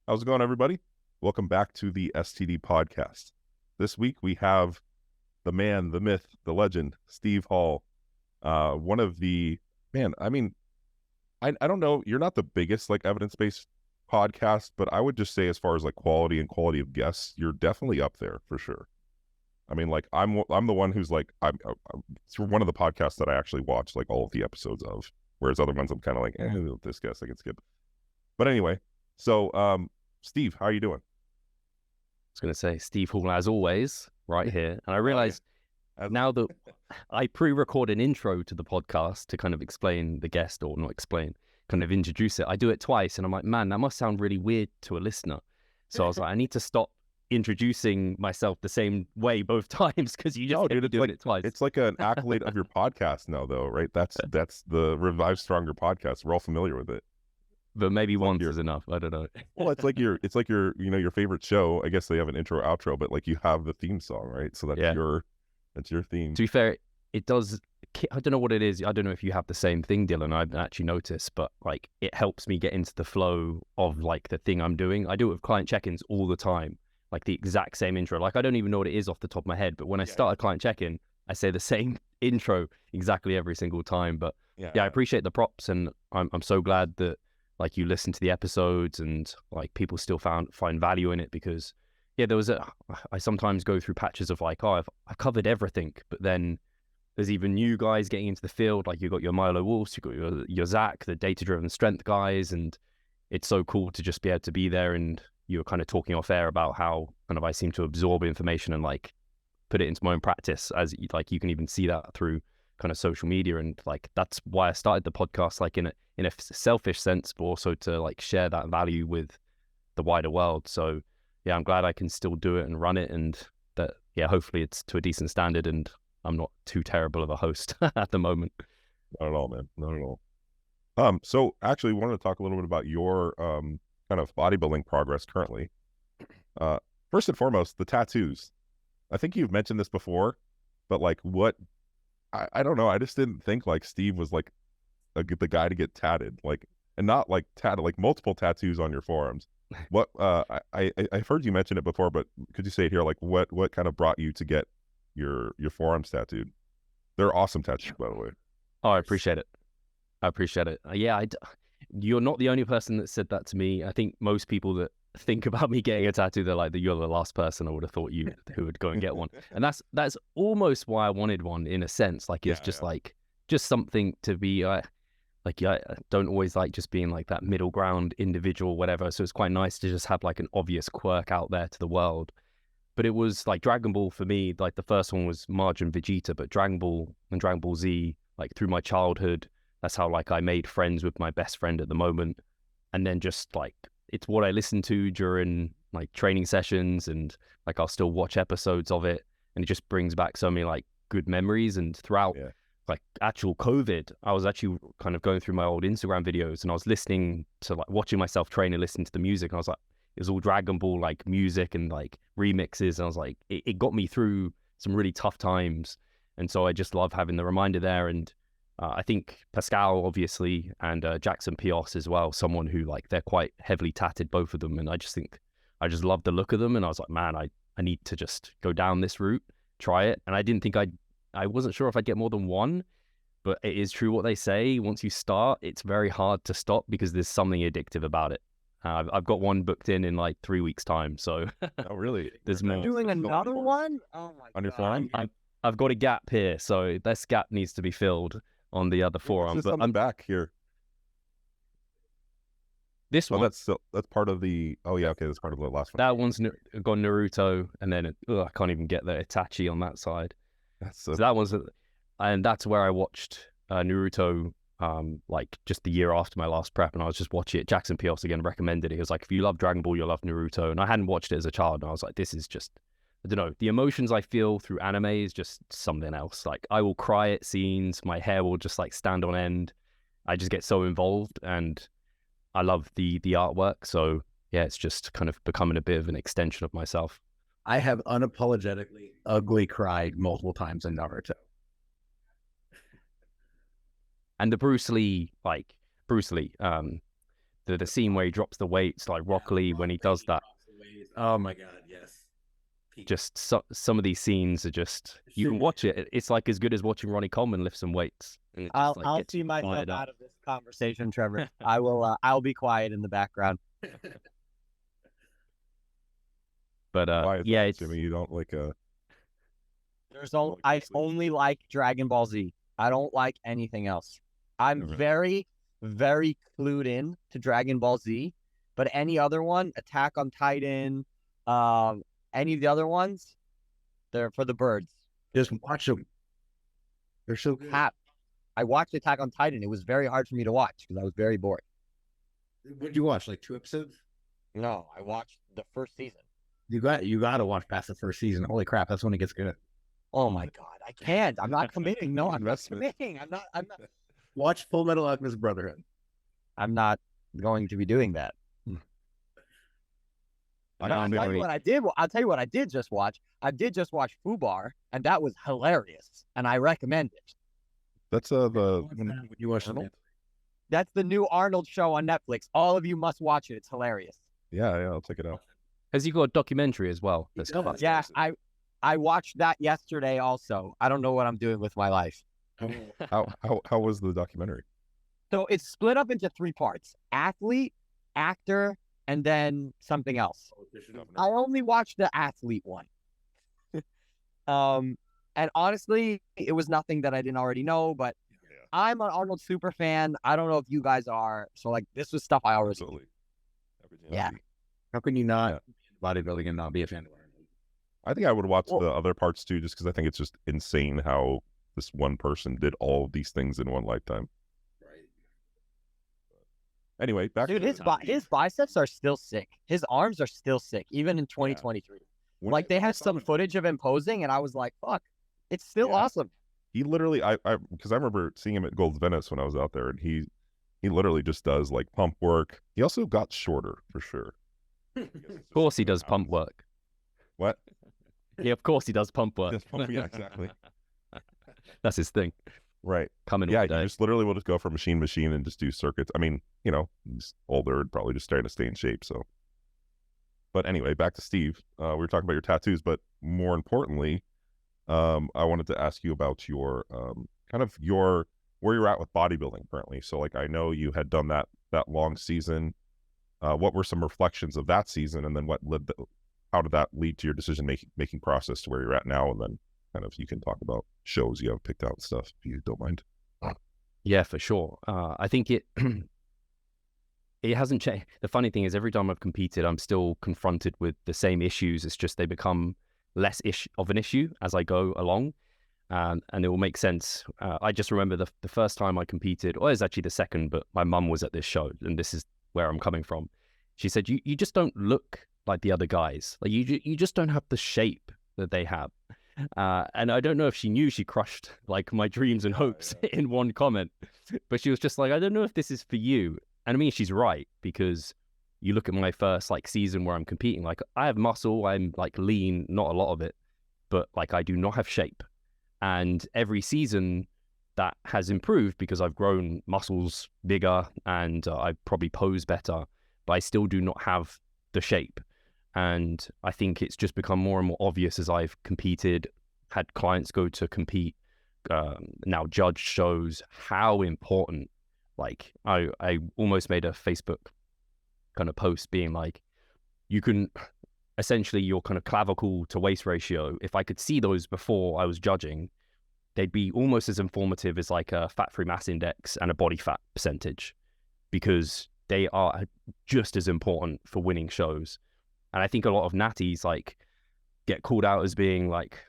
How's it going, everybody? Welcome back to the STD Podcast. This week we have the man, the myth, the legend, Steve Hall. One of the, I don't know, you're not the biggest like evidence-based podcast, but I would just say as far as like quality of guests, you're definitely up there for sure. I mean, like I'm the one who's like, it's one of the podcasts that I actually watch like all of the episodes of, whereas other ones I'm kind of like, this guest I can skip. But anyway, so Steve, how are you doing? I was going to say Steve Hall, as always, right here. And I realized now that I pre-record an intro to the podcast to kind of explain the guest, or not explain, kind of introduce it. I do it twice and I'm like, man, that must sound really weird to a listener. So I was like, I need to stop introducing myself the same way both times, because you just doing it twice. It's like an accolade of your podcast now, though, right? That's the Revive Stronger podcast. We're all familiar with it. But maybe one is enough. I don't know. Well, it's like your your favorite show. I guess they have an intro outro, but like you have the theme song, right? So that's your theme. To be fair, it does. I don't know what it is. I don't know if you have the same thing, Dylan. I've actually noticed, but like it helps me get into the flow of like the thing I'm doing. I do it with client check-ins all the time, like the exact same intro. Like I don't even know what it is off the top of my head, but when I start a client check-in, I say the same intro exactly every single time. But I appreciate the props, and I'm so glad that like you listen to the episodes and like people still find value in it, because I sometimes go through patches of like, I've covered everything, but then there's even new guys getting into the field. Like you got your Milo Wolves, you got your Zach, the data-driven strength guys, and it's so cool to just be able to be there. And you were kind of talking off air about how kind of I seem to absorb information and like put it into my own practice, as like you can even see that through kind of social media. And like that's why I started the podcast, like in a selfish sense, but also to like share that value with the wider world. So I'm glad I can still do it and run it, and that hopefully it's to a decent standard and I'm not too terrible of a host at the moment. Not at all, man. Not at all. So actually wanted to talk a little bit about your kind of bodybuilding progress currently. First and foremost, the tattoos. I think you've mentioned this before, but like what I don't know. I just didn't think like Steve was like the guy to get tatted, like, and not like tatted, like multiple tattoos on your forearms. What I've heard you mention it before, but could you say it here? Like what kind of brought you to get your forearms tattooed? They're awesome tattoos, by the way. Oh, I appreciate it. You're not the only person that said that to me. I think most people that think about me getting a tattoo, they're like, you're the last person I would have thought who would go and get one. And that's almost why I wanted one, in a sense. Like it's just something to be I don't always like just being like that middle ground individual, whatever. So it's quite nice to just have like an obvious quirk out there to the world. But it was like Dragon Ball for me. Like the first one was Margin Vegeta, but Dragon Ball and Dragon Ball Z, like through my childhood, that's how like I made friends with my best friend at the moment. And then just like, it's what I listen to during like training sessions, and like I'll still watch episodes of it, and it just brings back so many like good memories. And throughout like actual COVID, I was actually kind of going through my old Instagram videos, and I was listening to like watching myself train and listening to the music, and I was like, it was all Dragon Ball like music and like remixes, and I was like, it got me through some really tough times. And so I just love having the reminder there. And I think Pascal, obviously, and Jackson Pios as well, someone who like, they're quite heavily tatted, both of them. And I just love the look of them. And I was like, man, I need to just go down this route, try it. And I didn't think I wasn't sure if I'd get more than one, but it is true what they say. Once you start, it's very hard to stop, because there's something addictive about it. I've got one booked in like 3 weeks time. So oh, really? There's more. Doing another one? Oh my God. On your forearm? I've got a gap here, so this gap needs to be filled on the other forearm. But I'm back here. This one. That's part of the. Oh yeah, okay. That's part of the last one. That one's got Naruto, and then I can't even get the Itachi on that side. So that one's, and that's where I watched Naruto. Like just the year after my last prep, and I was just watching it. Jackson Pios again recommended it. He was like, if you love Dragon Ball, you'll love Naruto. And I hadn't watched it as a child, and I was like, this is just, I don't know, the emotions I feel through anime is just something else. Like I will cry at scenes, my hair will just like stand on end. I just get so involved, and I love the artwork. So it's just kind of becoming a bit of an extension of myself. I have unapologetically ugly cried multiple times in Naruto. And the Bruce Lee, the scene where he drops the weights, like Rock Lee when he does that. Oh my God, yes. Just some of these scenes are just, you can watch it. It's like as good as watching Ronnie Coleman lift some weights. And it just, I'll like, gets see you myself fired up. out of this conversation, Trevor. I will. I'll be quiet in the background. But Why is yeah, that, it's, Jimmy, you don't like I only like Dragon Ball Z. I don't like anything else. I'm Okay. very, very clued in to Dragon Ball Z, but any other one, Attack on Titan, any of the other ones, they're for the birds. Just watch them. They're so good. I watched Attack on Titan. It was very hard for me to watch because I was very bored. What did you watch? Like 2 episodes? No, I watched the first season. You got to watch past the first season. Holy crap, that's when it gets good. Oh my God, I can't. I'm not committing. No, I'm not Investment. committing. I'm not. Watch Full Metal Alchemist Brotherhood. I'm not going to be doing that. I I'll found tell you very, what I did. I'll tell you what I did just watch. I did just watch Fubar, and that was hilarious, and I recommend it. that's When you watch Arnold? it. That's the new Arnold show on Netflix. All of you must watch it. It's hilarious. yeah, I'll check it out. has he got a documentary as well? That's does. come Yeah, I watched that yesterday also. I don't know what I'm doing with my life. How was the documentary? So it's split up into 3 parts: athlete, actor, and then something else. I only watched the athlete one. And honestly, it was nothing that I didn't already know, but I'm an Arnold super fan. I don't know if you guys are. So like this was stuff I already Absolutely. Yeah. How can you not bodybuilding and not be a fan of Arnold? I think I would watch Well- the other parts too, just because I think it's just insane how this one person did all of these things in one lifetime. Right. Anyway, back Dude, to his biceps are still sick. His arms are still sick, even in 2023. when Like they I had saw some him- footage of him posing, and I was like, "Fuck, it's still Yeah. awesome." He literally, because I remember seeing him at Gold's Venice when I was out there, and he literally just does like pump work. He also got shorter for sure. Of course he does pump work. What? Yeah, of course he does pump work. Does pump- yeah, exactly. That's his thing. Right. Coming Yeah, all you day. just literally will just go from machine to machine and just do circuits. I mean, he's older and probably just trying to stay in shape. So, but anyway, back to Steve. We were talking about your tattoos, but more importantly, I wanted to ask you about your where you're at with bodybuilding currently. So, like, I know you had done that long season. What were some reflections of that season, and then how did that lead to your decision making process to where you're at now, and then kind of you can talk about shows you have picked out and stuff if you don't mind. Yeah, for sure. I think it hasn't changed. The funny thing is, every time I've competed, I'm still confronted with the same issues. It's just they become less of an issue as I go along, and it will make sense. I just remember the first time I competed, or it was actually the second, but my mum was at this show, and this is where I'm coming from. She said, "You just don't look like the other guys. Like you just don't have the shape that they have." And I don't know if she knew she crushed like my dreams and hopes in one comment, but she was just like, "I don't know if this is for you." And I mean, she's right, because you look at my first like season where I'm competing, like I have muscle, I'm like lean, not a lot of it, but like I do not have shape. And every season that has improved because I've grown muscles bigger and I probably pose better, but I still do not have the shape. And I think it's just become more and more obvious as I've competed, had clients go to compete, now judge shows, how important, like I almost made a Facebook kind of post being like, you can essentially your kind of clavicle to waist ratio, if I could see those before I was judging, they'd be almost as informative as like a fat-free mass index and a body fat percentage, because they are just as important for winning shows. And I think a lot of natties like get called out as being like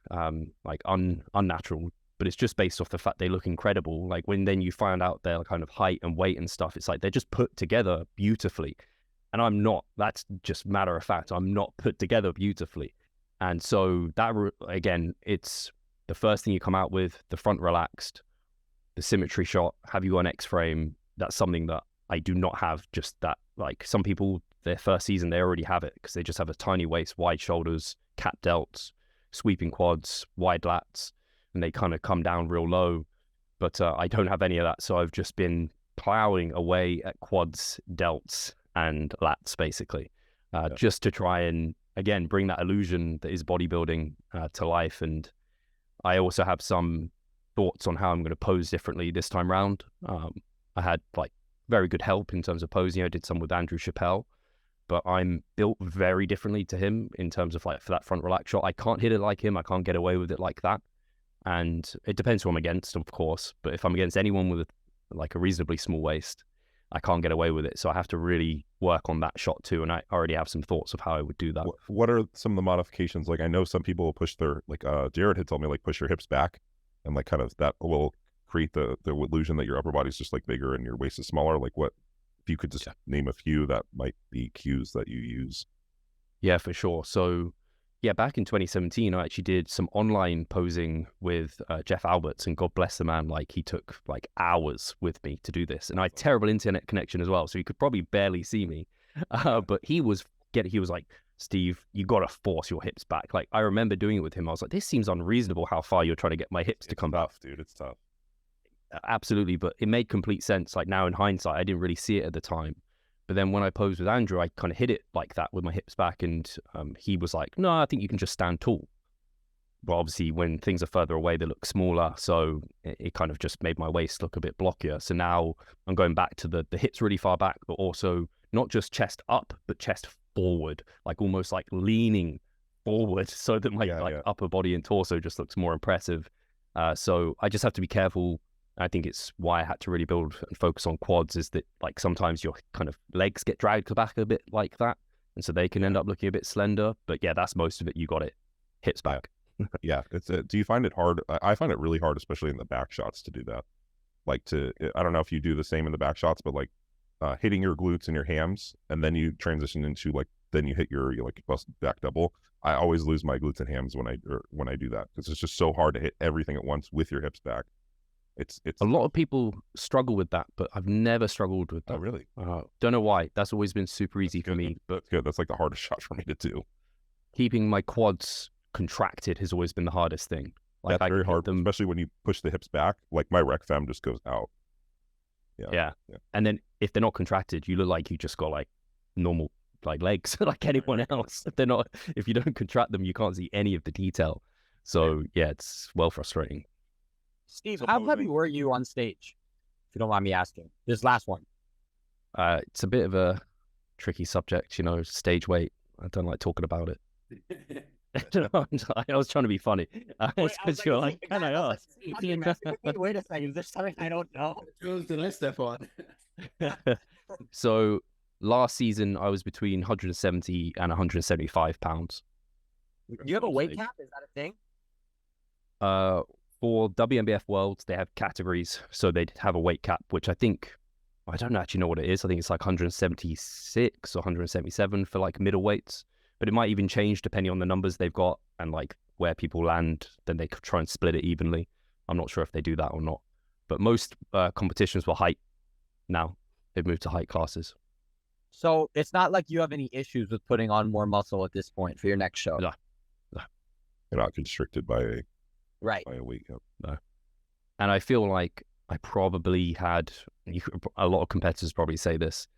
unnatural, but it's just based off the fact they look incredible. Like when then you find out their kind of height and weight and stuff, it's like they're just put together beautifully. And I'm not. That's just matter of fact. I'm not put together beautifully. And so that, again, it's the first thing you come out with, the front relaxed, the symmetry shot, have you on X-frame. That's something that I do not have. Just that, like some people, their first season, they already have it because they just have a tiny waist, wide shoulders, cat delts, sweeping quads, wide lats, and they kind of come down real low. But I don't have any of that. So I've just been plowing away at quads, delts, and lats, basically, just to try and, again, bring that illusion that is bodybuilding to life. And I also have some thoughts on how I'm going to pose differently this time round. I had like very good help in terms of posing. I did some with Andrew Chappelle, but I'm built very differently to him in terms of like for that front relax shot. I can't hit it like him. I can't get away with it like that. And it depends who I'm against, of course. But if I'm against anyone with like a reasonably small waist, I can't get away with it. So I have to really work on that shot too. And I already have some thoughts of how I would do that. What are some of the modifications? Like, I know some people will push their, like Jared had told me, like push your hips back, and like kind of that will create the illusion that your upper body's just like bigger and your waist is smaller. Like, what if you could just name a few that might be cues that you use? Yeah, for sure. So yeah, back in 2017, I actually did some online posing with Jeff Alberts, and God bless the man. Like, he took like hours with me to do this, and I had terrible internet connection as well, so he could probably barely see me. But he was like, Steve, you got to force your hips back. Like, I remember doing it with him. I was like, this seems unreasonable how far you're trying to get my hips to come back. Dude, it's tough. Absolutely, but it made complete sense. Like, now in hindsight, I didn't really see it at the time. But then when I posed with Andrew, I kind of hit it like that with my hips back, and he was like, no, I think you can just stand tall. But obviously when things are further away, they look smaller. So it kind of just made my waist look a bit blockier. So now I'm going back to the hips really far back, but also not just chest up, but chest forward, like almost like leaning forward so that my upper body and torso just looks more impressive. So I just have to be careful. I think it's why I had to really build and focus on quads, is that like sometimes your kind of legs get dragged back a bit like that, and so they can end up looking a bit slender. But yeah, that's most of it. You got it. Hips back. Yeah. Do you find it hard? I find it really hard, especially in the back shots, to do that. Like, I don't know if you do the same in the back shots, but like hitting your glutes and your hams, and then you transition into like, then you hit your like bust back double. I always lose my glutes and hams when I do that, because it's just so hard to hit everything at once with your hips back. It's a lot of people struggle with that, but I've never struggled with that. Oh, really? Don't know why. That's always been super easy for me. But that's good. That's like the hardest shot for me to do. Keeping my quads contracted has always been the hardest thing. Like, that's very hard, especially when you push the hips back. Like, my rec fem just goes out. Yeah. And then if they're not contracted, you look like you just got like normal like legs, like anyone else. If they're not, if you don't contract them, you can't see any of the detail. So yeah, it's well frustrating. Steve, how heavy were you on stage? If you don't mind me asking, this last one. It's a bit of a tricky subject, stage weight. I don't like talking about it. I was trying to be funny. Because you're like, can I ask? Wait a second, is there something I don't know? Did I step on? So last season, I was between 170 and 175 pounds. You have a weight cap? Is that a thing? For WNBF Worlds, they have categories, so they'd have a weight cap, which I don't actually know what it is. I think it's like 176 or 177 for like middleweights, but it might even change depending on the numbers they've got and like where people land. Then they could try and split it evenly. I'm not sure if they do that or not, but most competitions were height. Now they've moved to height classes. So it's not like you have any issues with putting on more muscle at this point for your next show. No. You're not constricted by a weight cap. No. And I feel like I probably had, a lot of competitors probably say this,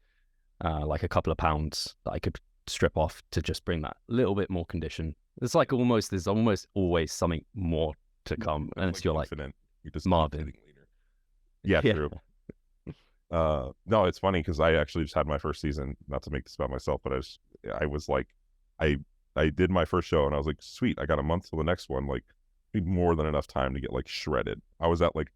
like a couple of pounds that I could strip off to just bring that little bit more condition. There's almost always something more to come. And it's, you're like, you're just Marvin. Yeah, true. No, it's funny because I actually just had my first season, not to make this about myself, but I was like, I did my first show and I was like, sweet, I got a month till the next one. Like, more than enough time to get like shredded. I was at like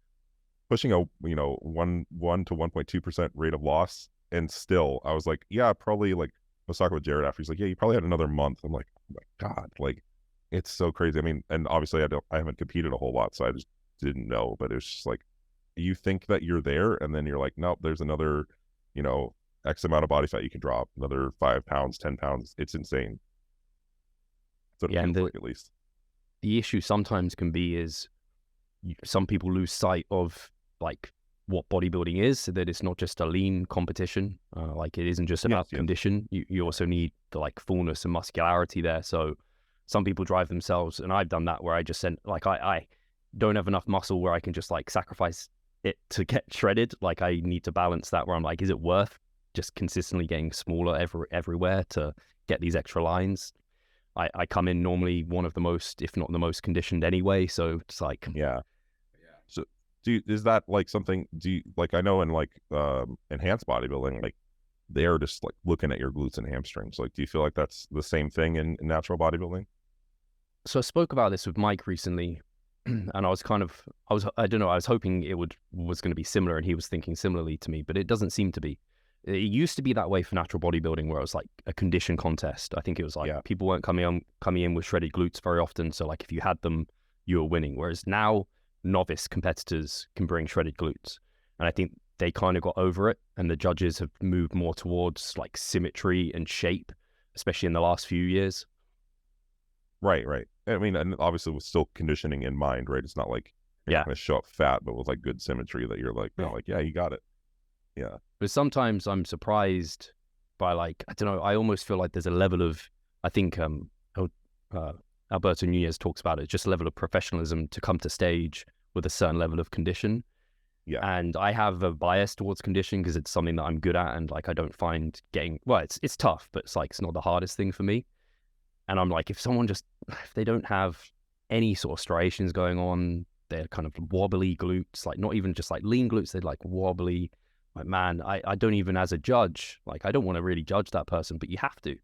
pushing a 1 to 1.2% rate of loss, and still I was like, yeah, probably, like, I was talking with Jared after, he's like, yeah, you probably had another month. I'm like, oh my God, like, it's so crazy. I mean, and obviously I haven't competed a whole lot, so I just didn't know, but it's just like, you think that you're there, and then you're like, nope, there's another, X amount of body fat you can drop, another 5 pounds, 10 pounds. It's insane. So it feels like, at least. The issue sometimes can be is some people lose sight of like what bodybuilding is, so that it's not just a lean competition. Like, it isn't just about condition. You also need the like fullness and muscularity there. So some people drive themselves, and I've done that, where I just said, like, I don't have enough muscle where I can just like sacrifice it to get shredded. Like I need to balance that where I'm like, is it worth just consistently getting smaller everywhere to get these extra lines? I come in normally one of the most, if not the most conditioned anyway. So it's like, Yeah. So is that like something, like, I know in like enhanced bodybuilding, like they're just like looking at your glutes and hamstrings. Like, do you feel like that's the same thing in natural bodybuilding? so I spoke about this with Mike recently, and I was I don't know, I was hoping it was going to be similar, and he was thinking similarly to me, but it doesn't seem to be. It used to be that way for natural bodybuilding, where it was like a condition contest. I think it was like people weren't coming in with shredded glutes very often. So like if you had them, you were winning. Whereas now novice competitors can bring shredded glutes, and I think they kind of got over it, and the judges have moved more towards like symmetry and shape, especially in the last few years. Right. I mean, and obviously with still conditioning in mind, right? It's not like you're not going to show up fat, but with like good symmetry that you're like, no, like, yeah, you got it. Yeah. But sometimes I'm surprised by, like, I don't know, I almost feel like there's a level of, I think Alberto Nunez talks about it, just a level of professionalism to come to stage with a certain level of condition. Yeah. And I have a bias towards condition because it's something that I'm good at, and like I don't find getting, well, it's tough, but it's like it's not the hardest thing for me. And I'm like, if they don't have any sort of striations going on, they're kind of wobbly glutes, like not even just like lean glutes, they're like wobbly. Like, man, I don't even, as a judge, like I don't want to really judge that person, but you have to.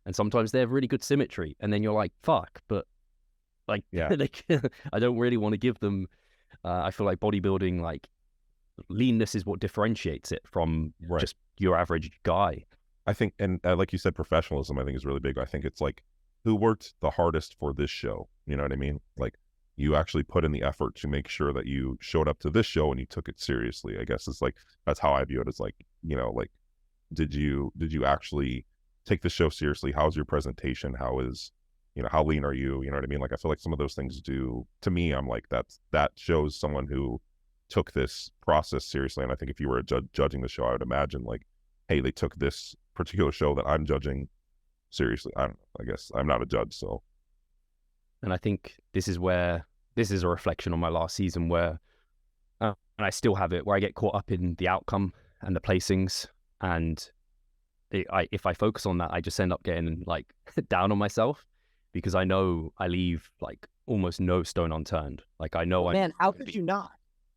And sometimes they have really good symmetry, and then you're like, fuck, but like, I don't really want to give them, I feel like bodybuilding, like leanness is what differentiates it from just your average guy. I think, and like you said, professionalism, I think, is really big. I think it's like, who worked the hardest for this show? You know what I mean? Like, you actually put in the effort to make sure that you showed up to this show and you took it seriously. I guess it's like, that's how I view it. As like, you know, like, did you actually take the show seriously? How's your presentation? How lean are you? You know what I mean? Like, I feel like some of those things do, to me, I'm like, that shows someone who took this process seriously. And I think if you were judging the show, I would imagine like, hey, they took this particular show that I'm judging seriously. I don't know. I guess I'm not a judge, so. And I think this is a reflection on my last season where, and I still have it, where I get caught up in the outcome and the placings. And if I focus on that, I just end up getting like down on myself, because I know I leave like almost no stone unturned. Like I know how could you not?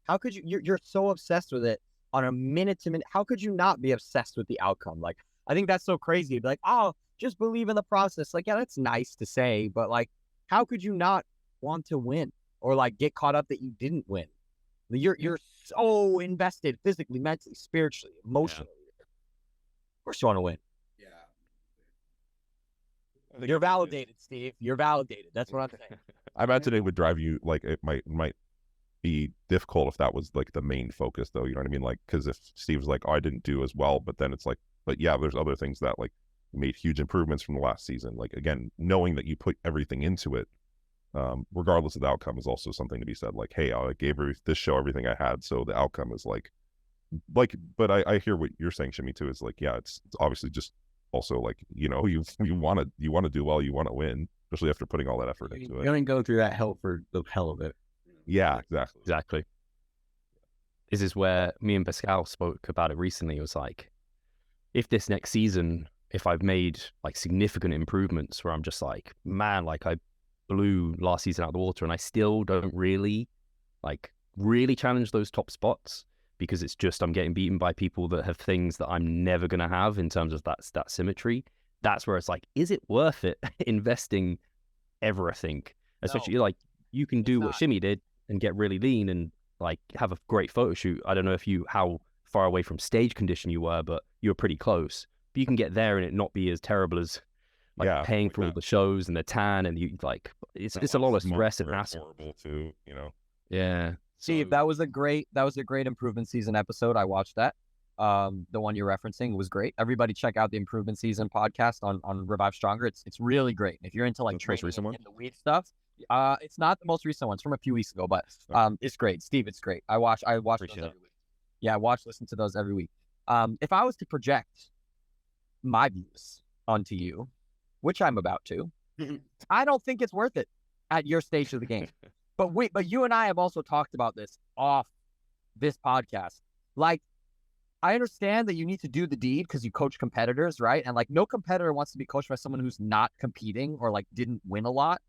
How could you? You're so obsessed with it on a minute to minute. How could you not be obsessed with the outcome? Like, I think that's so crazy. Be like, oh, just believe in the process. Like, yeah, that's nice to say, but like, how could you not want to win, or like get caught up that you didn't win? You're so invested physically, mentally, spiritually, emotionally. Yeah. Of course you want to win. Yeah. You're validated, Steve. You're validated. That's what I'm saying. I imagine it would drive you, like, it might be difficult if that was like the main focus, though. You know what I mean? Like, because if Steve's like, oh, I didn't do as well, but then it's like, but yeah, there's other things that like made huge improvements from the last season. Like, again, knowing that you put everything into it, regardless of the outcome, is also something to be said. Like, hey, I gave this show everything I had, so the outcome is like, but I hear what you're saying, Shimmy, too. Is like, yeah, it's obviously just also like, you know, you want to do well, you want to win, especially after putting all that effort into it. You're going to go through that hell for the hell of it. Yeah, exactly. This is where me and Pascal spoke about it recently. It was like, if this next season, if I've made like significant improvements where I'm just like, man, like I blew last season out of the water, and I still don't really challenge those top spots, because it's just, I'm getting beaten by people that have things that I'm never going to have in terms of that symmetry. That's where it's like, is it worth it investing everything? Especially like, you can do what Shimmy did and get really lean and like have a great photo shoot. I don't know how far away from stage condition you were, but you were pretty close. But you can get there and it not be as terrible as like paying for all the shows and the tan, and you like, it's a lot of stress and hassle. Horrible too, you know. Yeah. Steve, that was a great improvement season episode. I watched that. The one you're referencing was great. Everybody check out the improvement season podcast on Revive Stronger. It's really great. If you're into like training and the weed stuff, it's not the most recent one. It's from a few weeks ago, but it's great. Steve, it's great. I watch those every week. Yeah, listen to those every week. If I was to project my views onto you, which I'm about to, I don't think it's worth it at your stage of the game. But you and I have also talked about this off this podcast. Like, I understand that you need to do the deed because you coach competitors, right? And like, no competitor wants to be coached by someone who's not competing or like didn't win a lot.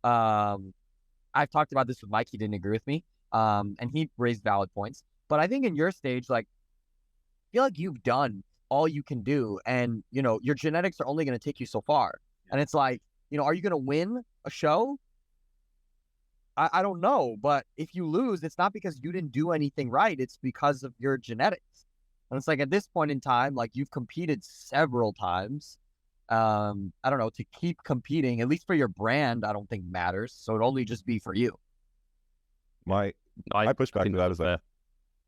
I've talked about this with Mike. He didn't agree with me. And he raised valid points. But I think in your stage, like, I feel like you've done all you can do. And, you know, your genetics are only going to take you so far. And it's like, you know, are you going to win a show? I don't know. But if you lose, it's not because you didn't do anything right. It's because of your genetics. And it's like, at this point in time, like, you've competed several times. I don't know, to keep competing, at least for your brand, I don't think matters. So it'd only just be for you. My pushback to that is that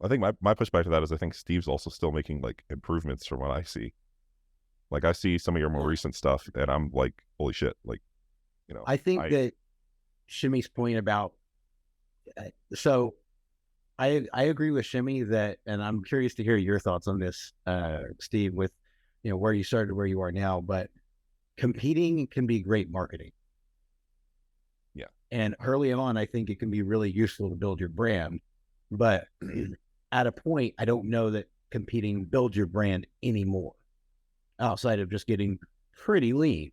I think my pushback to that is I think Steve's also still making like improvements from what I see. Like, I see some of your more recent stuff and I'm like, holy shit. Like, you know, I think that Shimmy's point about, so I agree with Shimmy that, and I'm curious to hear your thoughts on this, Steve, with, you know, where you started, where you are now, but competing can be great marketing. Yeah. And early on, I think it can be really useful to build your brand, but at a point, I don't know that competing builds your brand anymore outside of just getting pretty lean,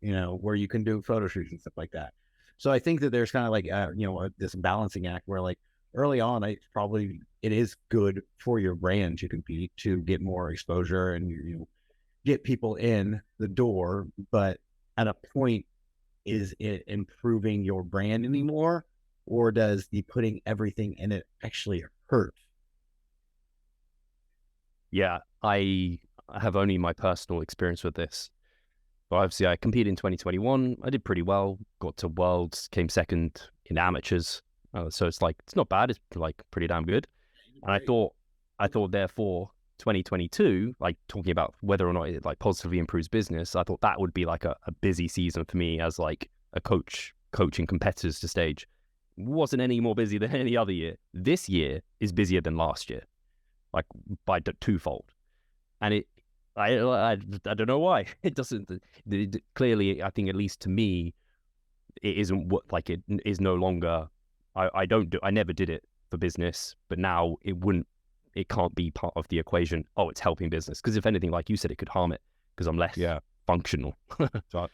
you know, where you can do photo shoots and stuff like that. So I think that there's kind of like, you know, this balancing act where like early on, it is good for your brand to compete, to get more exposure and, you know, get people in the door. But at a point, is it improving your brand anymore? Or does the putting everything in it actually hurt? Yeah, I have only my personal experience with this. But obviously, I competed in 2021. I did pretty well. Got to Worlds, came second in amateurs. So it's like, it's not bad. It's like pretty damn good. And I thought therefore 2022, like talking about whether or not it like positively improves business, I thought that would be like a busy season for me as like a coach coaching competitors to stage. Wasn't any more busy than any other year. This year is busier than last year, like by twofold. And I don't know why. It doesn't, clearly, I think at least to me, it isn't what, like, it is no longer, I never did it for business, but now it can't be part of the equation. Oh, it's helping business. Because if anything, like you said, it could harm it because I'm less functional.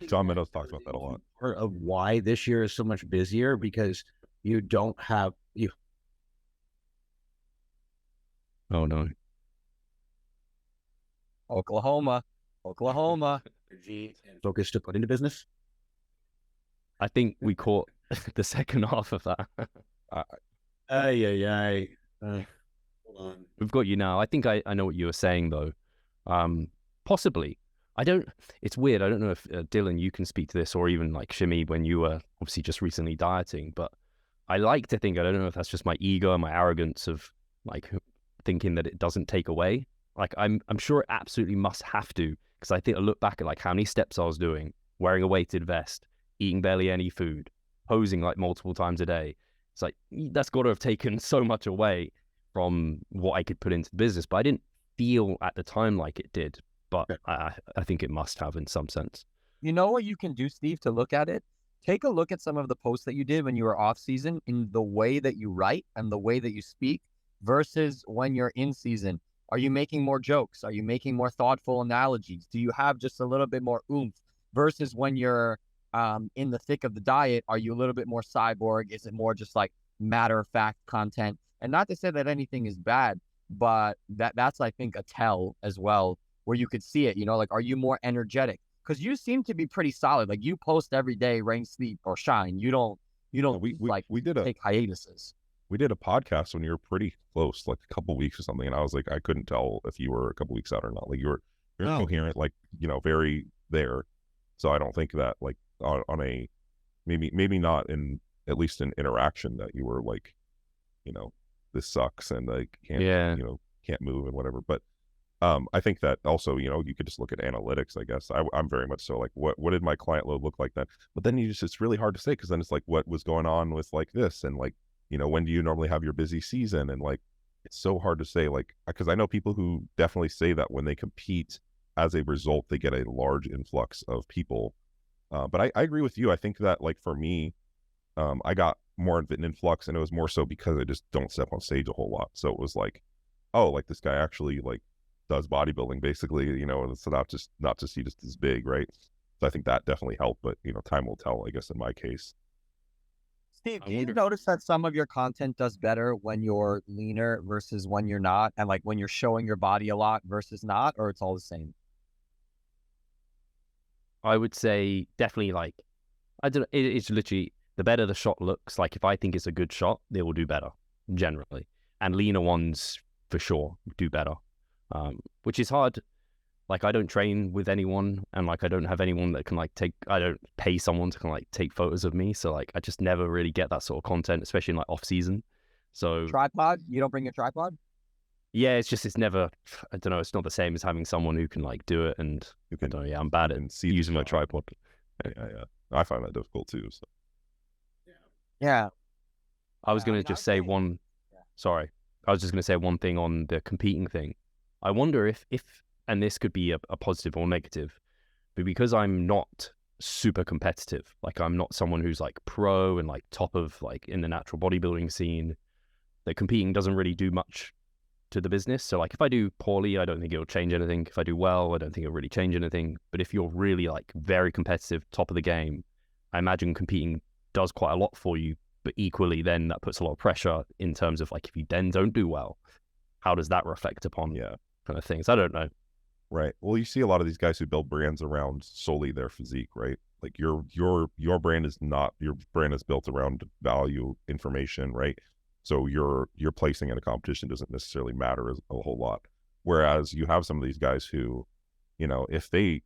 John Meadows talks about that a lot. Part of why this year is so much busier, because you don't have you. Oh no. Oklahoma. Focus to put into business. I think we caught the second half of that. Hold on. We've got you now. I think I know what you were saying though. Possibly. It's weird. I don't know if Dylan, you can speak to this, or even like Shimmy when you were obviously just recently dieting, but I like to think, I don't know if that's just my ego and my arrogance of like thinking that it doesn't take away. Like I'm sure it absolutely must have to, because I think I look back at like how many steps I was doing, wearing a weighted vest, eating barely any food, posing like multiple times a day. It's like, that's got to have taken so much away from what I could put into the business, but I didn't feel at the time like it did. But I think it must have in some sense. You know what you can do, Steve, to look at it? Take a look at some of the posts that you did when you were off season, in the way that you write and the way that you speak versus when you're in season. Are you making more jokes? Are you making more thoughtful analogies? Do you have just a little bit more oomph versus when you're in the thick of the diet? Are you a little bit more cyborg? Is it more just like matter of fact content? And not to say that anything is bad, but that's, I think, a tell as well, where you could see it, you know, like, are you more energetic? Because you seem to be pretty solid. Like, you post every day, rain, sleep, or shine. You don't we did take hiatuses. We did a podcast when you were pretty close, like a couple weeks or something, and I was like, I couldn't tell if you were a couple weeks out or not. Like, you're coherent, like, you know, very there. So I don't think that like on a maybe not in, at least in interaction, that you were like, you know, this sucks and like can't move and whatever. But I think that also, you know, you could just look at analytics, I guess. I'm very much so like, what did my client load look like then? But then it's really hard to say, because then it's like, what was going on with like this, and like, you know, when do you normally have your busy season? And like, it's so hard to say, like, because I know people who definitely say that when they compete, as a result, they get a large influx of people. But I agree with you. I think that, like, for me, I got more of an influx, and it was more so because I just don't step on stage a whole lot. So it was like, oh, like this guy actually like does bodybuilding basically, you know, and it's not just he just is big, right? So I think that definitely helped, but you know, time will tell, I guess, in my case. Steve, do you notice that some of your content does better when you're leaner versus when you're not, and like when you're showing your body a lot versus not, or it's all the same? I would say definitely like, I don't know, it's literally the better the shot looks. Like if I think it's a good shot, they will do better generally, and leaner ones for sure do better, which is hard. Like I don't train with anyone, and like I don't have anyone that can like I don't pay someone to like take photos of me, so like I just never really get that sort of content, especially in like off season. So Tripod? You don't bring a tripod? yeah, it's never, I don't know, it's not the same as having someone who can like do it, and You can, I don't know, yeah, I'm bad at using my tripod. yeah. I find that difficult too. So Yeah. I was going to just say one, sorry, I was just going to say one thing on the competing thing. I wonder if and this could be a positive or negative, but because I'm not super competitive, like I'm not someone who's like pro and like top of like in the natural bodybuilding scene, that competing doesn't really do much to the business. So like if I do poorly, I don't think it'll change anything. If I do well, I don't think it'll really change anything. But if you're really like very competitive, top of the game, I imagine competing does quite a lot for you, but equally then that puts a lot of pressure in terms of like if you then don't do well, how does that reflect upon kind of things? I don't know. Right. Well, you see a lot of these guys who build brands around solely their physique, right? Like your brand is not, your brand is built around value, information, right? So your placing in a competition doesn't necessarily matter a whole lot. Whereas you have some of these guys who, you know, if they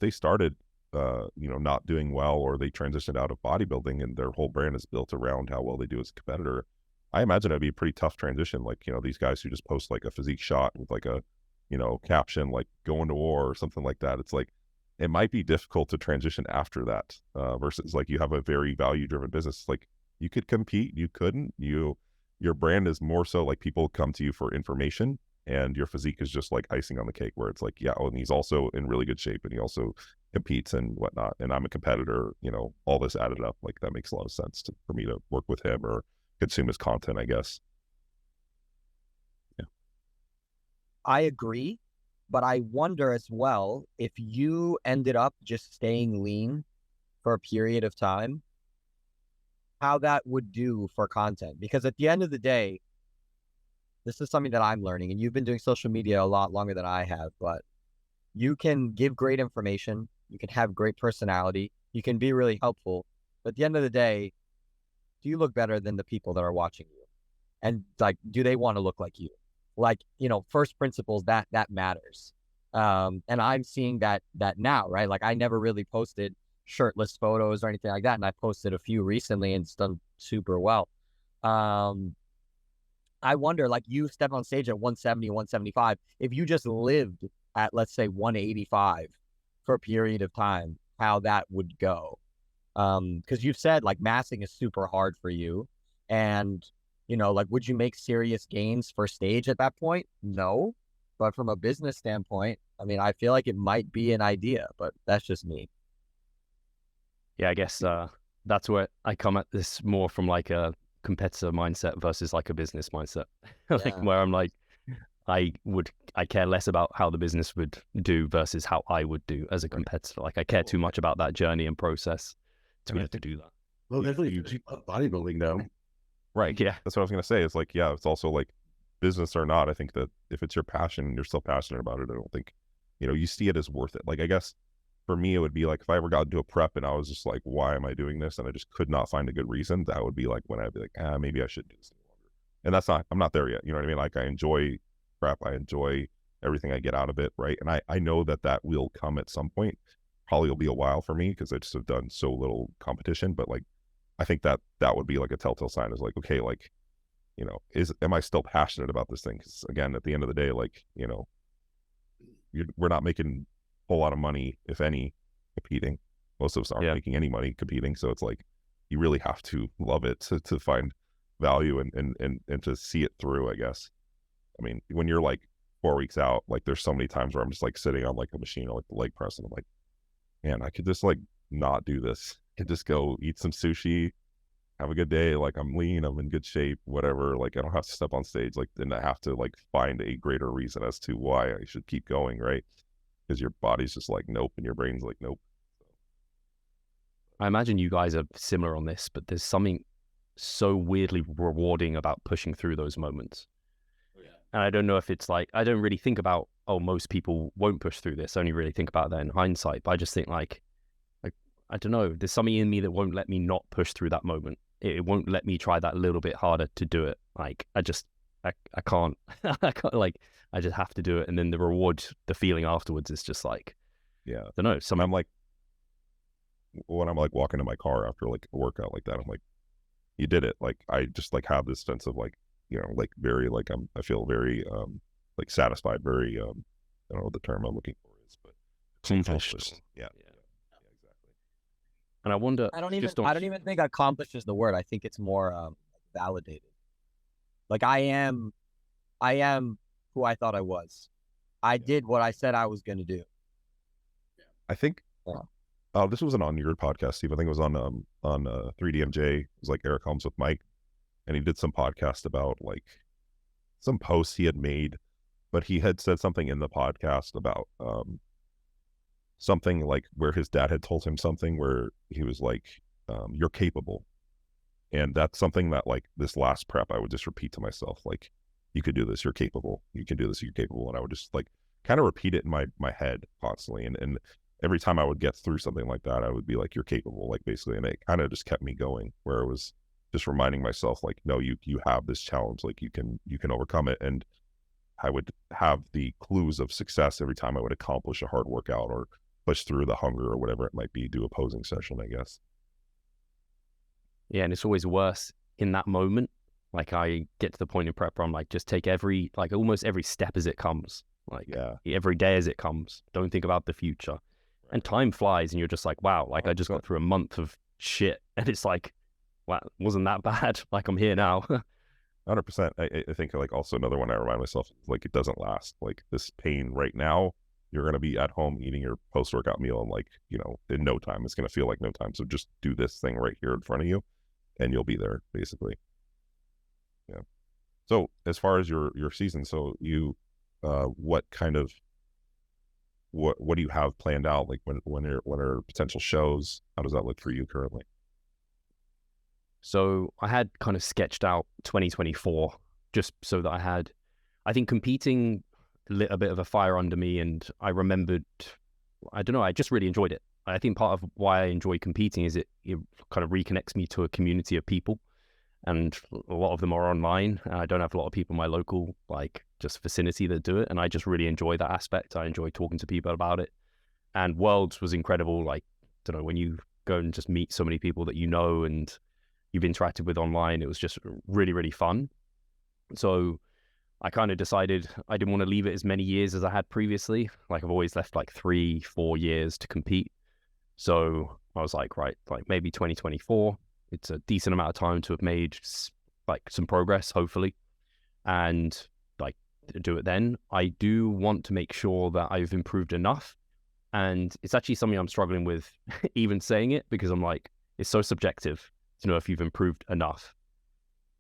started, you know, not doing well, or they transitioned out of bodybuilding and their whole brand is built around how well they do as a competitor, I imagine it'd be a pretty tough transition. Like, you know, these guys who just post like a physique shot with like a, you know, caption like going to war or something like that. It's like, it might be difficult to transition after that, versus like you have a very value driven business. Like you could compete, you couldn't, your brand is more so like people come to you for information, and your physique is just like icing on the cake, where it's like, yeah, oh, and he's also in really good shape and he also competes and whatnot. And I'm a competitor, you know, all this added up, like that makes a lot of sense for me to work with him or consume his content, I guess. Yeah. I agree, but I wonder as well if you ended up just staying lean for a period of time, how that would do for content. Because at the end of the day, this is something that I'm learning, and you've been doing social media a lot longer than I have, but you can give great information, you can have great personality, you can be really helpful, but at the end of the day, do you look better than the people that are watching you? And like, do they want to look like you? Like, you know, first principles, that matters. And I'm seeing that now, right? Like I never really posted shirtless photos or anything like that, and I posted a few recently and it's done super well. I wonder, like you step on stage at 170, 175, if you just lived at, let's say, 185 for a period of time, how that would go. Because you've said like massing is super hard for you, and you know, like, would you make serious gains for stage at that point? No. But from a business standpoint, I mean, I feel like it might be an idea, but that's just me. Yeah, I guess that's where I come at this more from like a competitor mindset versus like a business mindset. Like where I'm like, I care less about how the business would do versus how I would do as a competitor. Like I care too much about that journey and process to be able to do that. Well, definitely bodybuilding though. Right. Yeah. That's what I was going to say. It's like, yeah, it's also like business or not. I think that if it's your passion and you're still passionate about it, I don't think, you know, you see it as worth it. Like, I guess for me, it would be like if I ever got into a prep and I was just like, why am I doing this? And I just could not find a good reason. That would be like when I'd be like, maybe I should do this any longer. And that's not, I'm not there yet. You know what I mean? Like I enjoy prep. I enjoy everything I get out of it. Right. And I know that will come at some point. Probably will be a while for me because I just have done so little competition, but like, I think that would be like a telltale sign is like, okay, like, you know, am I still passionate about this thing? Because again, at the end of the day, like, you know, we're not making a whole lot of money, if any, competing. Most of us aren't making any money competing. So it's like, you really have to love it to find value and to see it through, I guess. I mean, when you're like 4 weeks out, like there's so many times where I'm just like sitting on like a machine or like the leg press and I'm like, man, I could just like not do this. I could just go eat some sushi, have a good day. Like, I'm lean, I'm in good shape, whatever. Like, I don't have to step on stage. Like, then I have to like find a greater reason as to why I should keep going, right? Because your body's just like, nope, and your brain's like, nope. I imagine you guys are similar on this, but there's something so weirdly rewarding about pushing through those moments. And I don't know if it's like, I don't really think about, oh, most people won't push through this. I only really think about that in hindsight. But I just think like, I don't know, there's something in me that won't let me not push through that moment. It won't let me try that little bit harder to do it. Like, I can't, I can't, like, I just have to do it. And then the reward, the feeling afterwards is just like, yeah, I don't know. I'm like, when I'm like walking to my car after like a workout like that, I'm like, you did it. Like, I just like have this sense of like, you know, like very like I feel very like satisfied, very I don't know what the term I'm looking for is, but accomplished. Yeah, exactly. And I wonder, I don't even think accomplished is the word. I think it's more validated. Like, I am who I thought I was. I did what I said I was going to do. I think this wasn't on your podcast, Steve. I think it was on 3DMJ. It was like Eric Holmes with Mike, and he did some podcast about like some posts he had made, but he had said something in the podcast about something like where his dad had told him something where he was like, you're capable. And that's something that like this last prep, I would just repeat to myself, like, you could do this, you're capable. You can do this, you're capable. And I would just like kind of repeat it in my head constantly. And every time I would get through something like that, I would be like, you're capable, like basically. And it kind of just kept me going, where it was just reminding myself like, no, you have this challenge, like you can overcome it. And I would have the clues of success every time I would accomplish a hard workout or push through the hunger or whatever it might be, do a posing session, I guess. Yeah, and it's always worse in that moment. Like, I get to the point in prep where I'm like, just take almost every step as it comes. Like, every day as it comes. Don't think about the future. Right. And time flies, and you're just like, wow, like 100%. I just got through a month of shit, and it's like, wow, wasn't that bad? Like, I'm here now. 100%. I think like also another one I remind myself, like, it doesn't last. Like, this pain right now, you're going to be at home eating your post-workout meal, and like, you know, in no time, it's going to feel like no time. So just do this thing right here in front of you, and you'll be there, basically. Yeah. So as far as your season, so you, what kind of, what do you have planned out? Like, when are potential shows? How does that look for you currently? So I had kind of sketched out 2024 just so that I think competing lit a bit of a fire under me, and I remembered, I don't know, I just really enjoyed it. I think part of why I enjoy competing is it kind of reconnects me to a community of people, and a lot of them are online. And I don't have a lot of people in my local, like, just vicinity that do it, and I just really enjoy that aspect. I enjoy talking to people about it. And Worlds was incredible. Like, I don't know, when you go and just meet so many people that you know and you've interacted with online, it was just really, really fun. So I kind of decided I didn't want to leave it as many years as I had previously. Like, I've always left like 3-4 years to compete. So I was like, right, like maybe 2024, it's a decent amount of time to have made like some progress, hopefully, and like do it then. I do want to make sure that I've improved enough. And it's actually something I'm struggling with even saying it, because I'm like, it's so subjective to know if you've improved enough.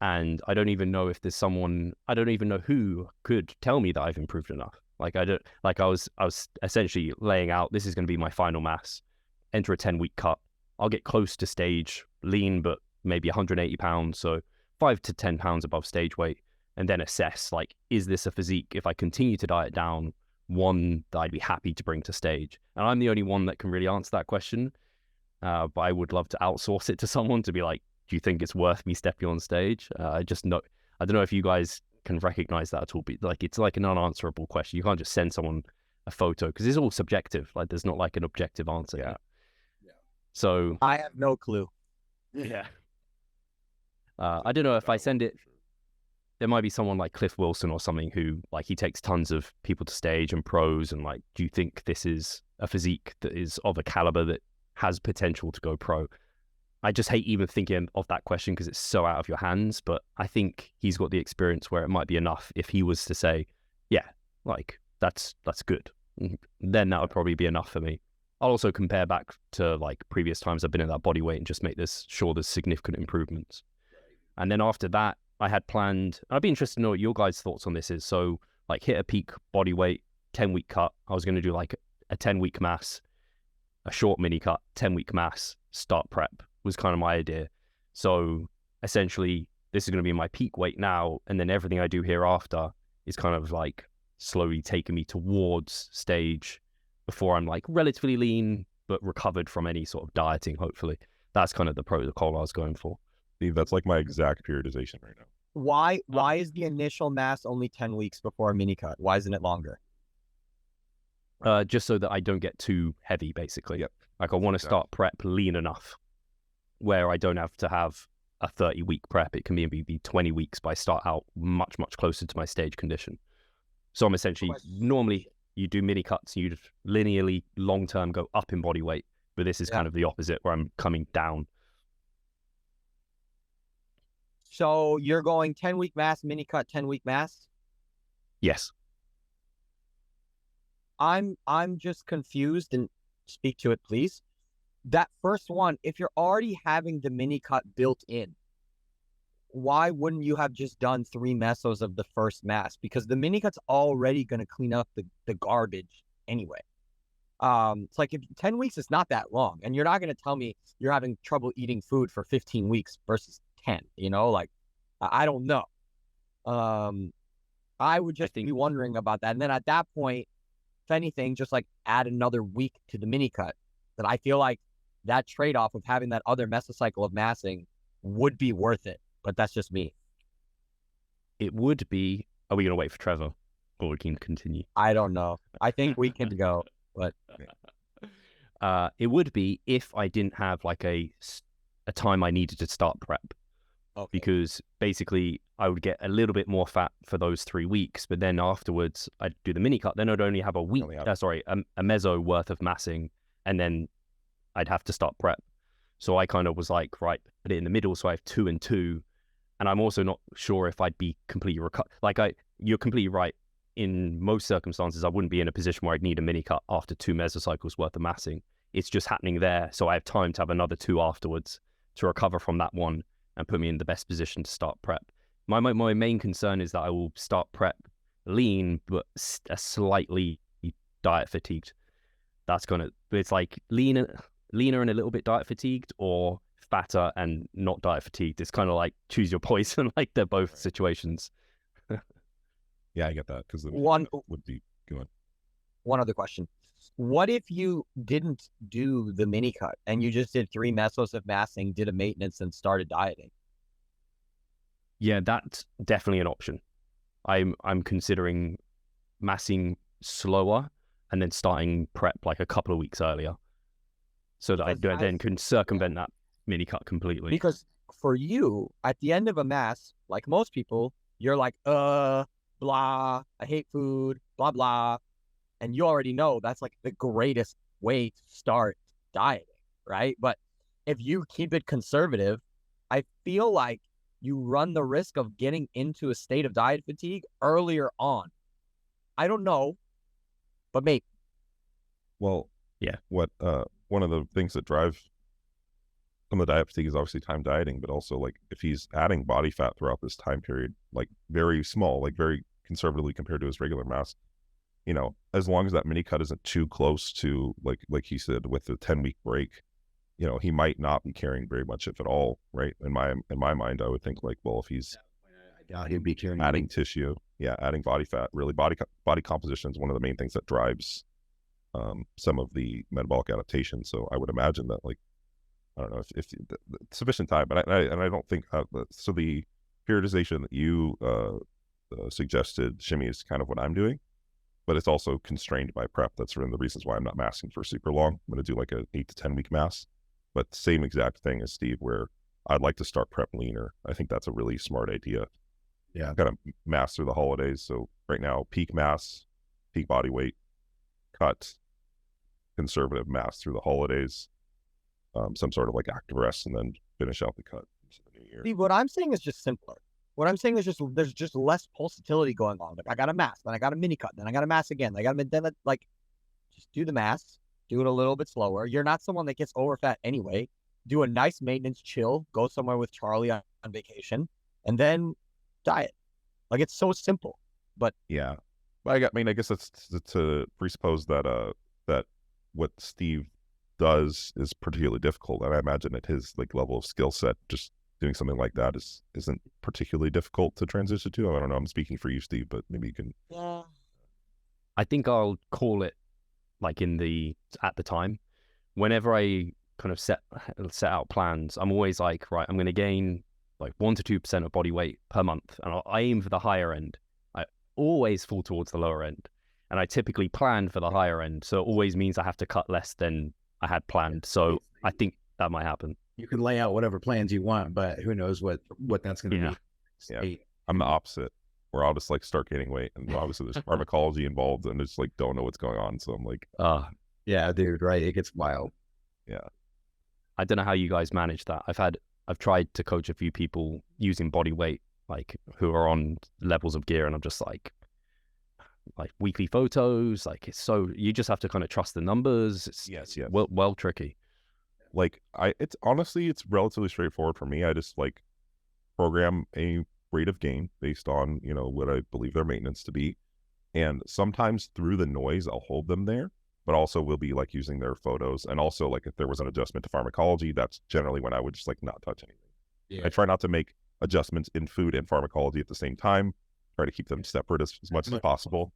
And I don't even know if there's someone, I don't even know who could tell me that I've improved enough. Like, I was essentially laying out, this is going to be my final mass, enter a 10-week cut. I'll get close to stage, lean, but maybe 180 pounds. So 5 to 10 pounds above stage weight, and then assess, like, is this a physique, if I continue to diet down, one that I'd be happy to bring to stage? And I'm the only one that can really answer that question. But I would love to outsource it to someone to be like, do you think it's worth me stepping on stage? I don't know if you guys can recognize that at all, but like, it's like an unanswerable question. You can't just send someone a photo, because it's all subjective. Like, there's not like an objective answer. Yeah. So I have no clue. Yeah. I don't know if I send it, there might be someone like Cliff Wilson or something who, like, he takes tons of people to stage and pros, and like, do you think this is a physique that is of a caliber that has potential to go pro? I just hate even thinking of that question, because it's so out of your hands. But I think he's got the experience where it might be enough if he was to say, yeah, like, that's good. Then that would probably be enough for me. I'll also compare back to like previous times I've been in that body weight and just make sure there's significant improvements. And then after that, I had planned, I'd be interested to know what your guys' thoughts on this is. So like hit a peak body weight, 10-week cut. I was going to do like a 10-week mass, a short mini cut, 10-week mass, start prep was kind of my idea. So essentially, this is going to be my peak weight now. And then everything I do hereafter is kind of like slowly taking me towards stage before I'm like relatively lean, but recovered from any sort of dieting, hopefully. That's kind of the protocol I was going for. Steve, that's like my exact periodization right now. Why is the initial mass only 10 weeks before a mini cut? Why isn't it longer? Just so that I don't get too heavy, basically. Yep. Like I want to start prep lean enough where I don't have to have a 30-week prep. It can be 20 weeks, but I start out much, much closer to my stage condition. So I'm essentially, normally you do mini cuts, you linearly long-term go up in body weight, but this is kind of the opposite where I'm coming down. So you're going 10-week mass, mini cut, 10-week mass? Yes. I'm just confused, and speak to it, please. That first one, if you're already having the mini cut built in, why wouldn't you have just done 3 mesos of the first mass? Because the mini cut's already going to clean up the garbage anyway. It's like if 10 weeks is not that long, and you're not going to tell me you're having trouble eating food for 15 weeks versus 10, you know, like, I don't know. I would just be wondering about that. And then at that point, if anything, just like add another week to the mini cut. That I feel like that trade-off of having that other mesocycle of massing would be worth it. But that's just me. It would be, are we going to wait for Trevor or we can continue? I don't know. I think we can go, but it would be if I didn't have like a time I needed to start prep. Okay. Because basically I would get a little bit more fat for those 3 weeks, but then afterwards I'd do the mini cut. Then I'd only have a week, a meso worth of massing, and then I'd have to start prep. So I kind of was like, right, put it in the middle. So I have 2 and 2. And I'm also not sure if I'd be completely you're completely right. In most circumstances, I wouldn't be in a position where I'd need a mini cut after 2 mesocycles worth of massing. It's just happening there. So I have time to have another 2 afterwards to recover from that one and put me in the best position to start prep. My main concern is that I will start prep lean, but slightly diet fatigued. It's like leaner and a little bit diet fatigued, or fatter and not diet fatigued. It's kind of like choose your poison. Like they're both situations. Yeah, I get that, because one would be good. One other question. What if you didn't do the mini cut and you just did 3 mesos of massing, did a maintenance, and started dieting? Yeah, that's definitely an option. I'm considering massing slower and then starting prep like a couple of weeks earlier, so that I then can circumvent that mini cut completely. Because for you, at the end of a mass, like most people, you're like, blah, I hate food, blah, blah. And you already know that's like the greatest way to start dieting, right? But if you keep it conservative, I feel like you run the risk of getting into a state of diet fatigue earlier on. I don't know, but maybe. Well, yeah. What one of the things that drive some of the diet fatigue is obviously time dieting, but also like if he's adding body fat throughout this time period, like very small, like very conservatively compared to his regular mass, you know, as long as that mini cut isn't too close to like he said with the 10-week break, you know, he might not be carrying very much, if at all, right? In my mind, I would think like, well, if he's I doubt he'd be carrying adding tissue, adding body fat, really body composition is one of the main things that drives some of the metabolic adaptation. So I would imagine that, like, I don't know if sufficient time, but I don't think so. The periodization that you suggested, Shimmy, is kind of what I'm doing, but it's also constrained by prep. That's one of the reasons why I'm not massing for super long. I'm going to do like a 8 to 10 week mass, but same exact thing as Steve, where I'd like to start prep leaner. I think that's a really smart idea. Yeah. Kind of mass through the holidays. So right now, peak mass, peak body weight, cut, conservative mass through the holidays, some sort of like active rest, and then finish out the cut into the new year. See, what I'm saying is just simpler. What I'm saying is just there's just less pulsatility going on. Like I got a mass, then I got a mini cut, then I got a mass again. Just do the mass, do it a little bit slower. You're not someone that gets over fat anyway. Do a nice maintenance chill, go somewhere with Charlie on vacation, and then diet. Like, it's so simple. But yeah, I mean, I guess that's to presuppose that that what Steve does is particularly difficult, and I imagine at his like level of skill set, just doing something like that isn't particularly difficult to transition to. I don't know. I'm speaking for you, Steve, but maybe you can. yeah, I think I'll call it like at the time. Whenever I kind of set out plans, I'm always like, right, I'm going to gain like 1 to 2% of body weight per month, and I aim for the higher end. I always fall towards the lower end, and I typically plan for the higher end, so it always means I have to cut less than I had planned. So I think that might happen. You can lay out whatever plans you want, but who knows what that's going to be. Yeah. I'm the opposite, where I'll just like start gaining weight, and obviously there's pharmacology involved, and just like don't know what's going on. So I'm like, yeah, dude, right? It gets wild. Yeah. I don't know how you guys manage that. I've tried to coach a few people using body weight, like who are on levels of gear, and I'm just like weekly photos. Like, it's so, you just have to kind of trust the numbers. It's yes. well tricky. Like it's honestly, it's relatively straightforward for me. I just like program a rate of gain based on, you know, what I believe their maintenance to be. And sometimes through the noise, I'll hold them there, but also we'll be like using their photos. And also like if there was an adjustment to pharmacology, that's generally when I would just like not touch anything. Yeah. I try not to make adjustments in food and pharmacology at the same time. Try to keep them separate as much as possible.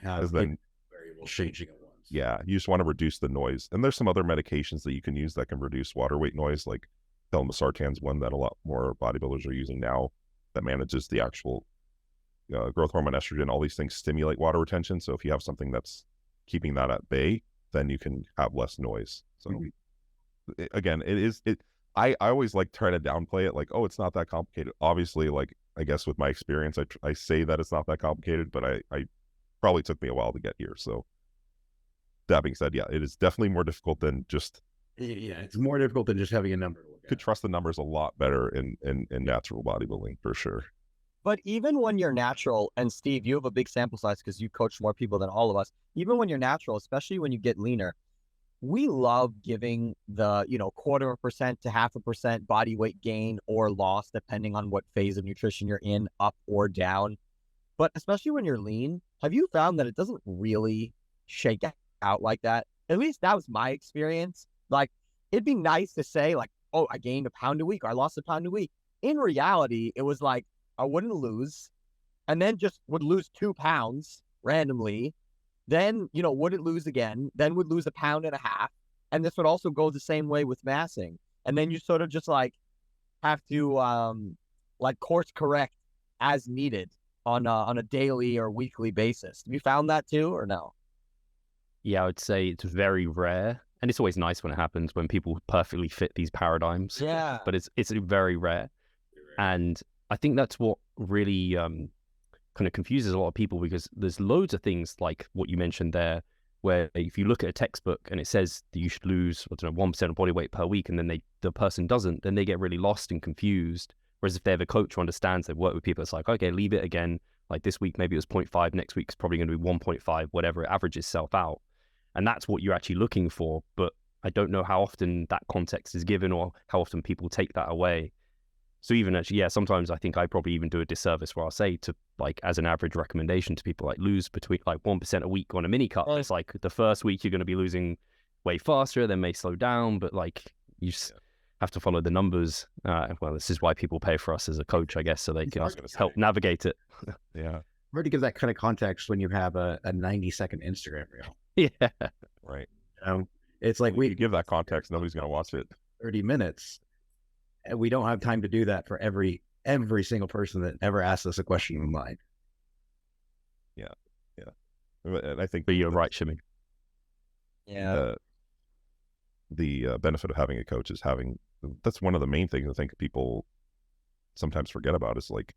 As then variables changing at once. Yeah, you just want to reduce the noise. And there's some other medications that you can use that can reduce water weight noise, like telmisartan's one that a lot more bodybuilders are using now that manages the actual growth hormone, estrogen. All these things stimulate water retention. So if you have something that's keeping that at bay, then you can have less noise. So again, I always like try to downplay it, like, oh, it's not that complicated. Obviously, like, I guess with my experience, I say that it's not that complicated, but I probably took me a while to get here. So that being said, yeah, it is definitely more difficult than just. Yeah, it's more difficult than just having a number. Could trust the numbers a lot better in natural bodybuilding for sure. But even when you're natural, and Steve, you have a big sample size because you coach more people than all of us. Even when you're natural, especially when you get leaner, we love giving the 0.25% to 0.5% body weight gain or loss, depending on what phase of nutrition you're in, up or down. But especially when you're lean, have you found that it doesn't really shake out like that? At least that was my experience. Like, it'd be nice to say like, oh, I gained a pound a week or I lost a pound a week. In reality, it was like I wouldn't lose and then just would lose 2 pounds randomly. Then, wouldn't lose again, then would lose 1.5 pounds. And this would also go the same way with massing. And then you sort of just like have to course correct as needed on a daily or weekly basis. Have you found that too, or no? Yeah, I would say it's very rare. And it's always nice when it happens, when people perfectly fit these paradigms. Yeah. But it's very rare. And I think that's what really kind of confuses a lot of people, because there's loads of things like what you mentioned there, where if you look at a textbook and it says that you should lose, 1% of body weight per week, and then the person doesn't, then they get really lost and confused. Whereas if they have a coach who understands, they've worked with people, it's like, okay, leave it again. Like this week, maybe it was 0.5. Next week's probably going to be 1.5, whatever. It averages itself out. And that's what you're actually looking for. But I don't know how often that context is given or how often people take that away. So even actually, yeah, sometimes I think I probably even do a disservice where I'll say to, like, as an average recommendation to people, like, lose between like 1% a week on a mini cut. It's like the first week you're going to be losing way faster, then may slow down, but like you just have to follow the numbers. Well, this is why people pay for us as a coach, I guess, so they can help navigate it. Yeah. Hard to give that kind of context when you have a 90-second Instagram reel. Yeah. Right. It's like we give that context, nobody's going to watch it. 30 minutes. And we don't have time to do that for every single person that ever asks us a question online. Yeah. And I think, but you're right, Shimmy. Yeah. The benefit of having a coach is that's one of the main things I think people sometimes forget about, is like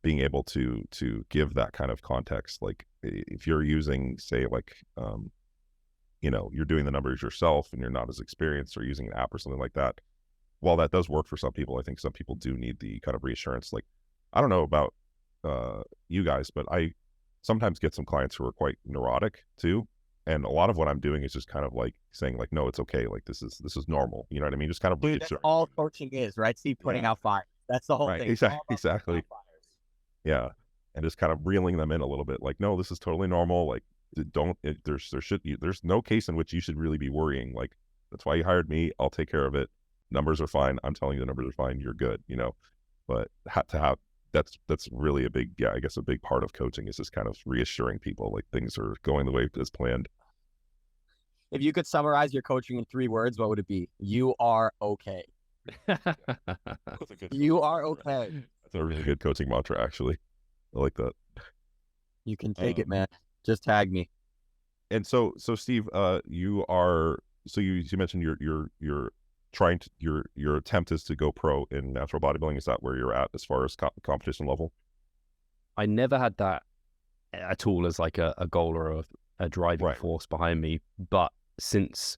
being able to give that kind of context. Like if you're using, say, like, you're doing the numbers yourself and you're not as experienced, or using an app or something like that. While that does work for some people, I think some people do need the kind of reassurance. Like, I don't know about you guys, but I sometimes get some clients who are quite neurotic too. And a lot of what I'm doing is just kind of like saying like, no, it's okay. Like this is normal. You know what I mean? Just kind of Dude, that's all coaching is, right? Steve, putting out fires. That's the whole right. thing. Exactly. Yeah. And just kind of reeling them in a little bit. Like, no, this is totally normal. Like, there's no case in which you should really be worrying. Like, that's why you hired me. I'll take care of it. Numbers are fine. I'm telling you the numbers are fine. You're good, you know. But that's really a big, I guess a big part of coaching is just kind of reassuring people like things are going the way as planned. If you could summarize your coaching in 3 words, what would it be? You are okay. You are okay. That's a really good coaching mantra, actually. I like that. You can take it, man. Just tag me. And so Steve, you mentioned you're trying to your attempt is to go pro in natural bodybuilding. Is that where you're at as far as competition level? I never had that at all as like a goal or a driving force behind me. But since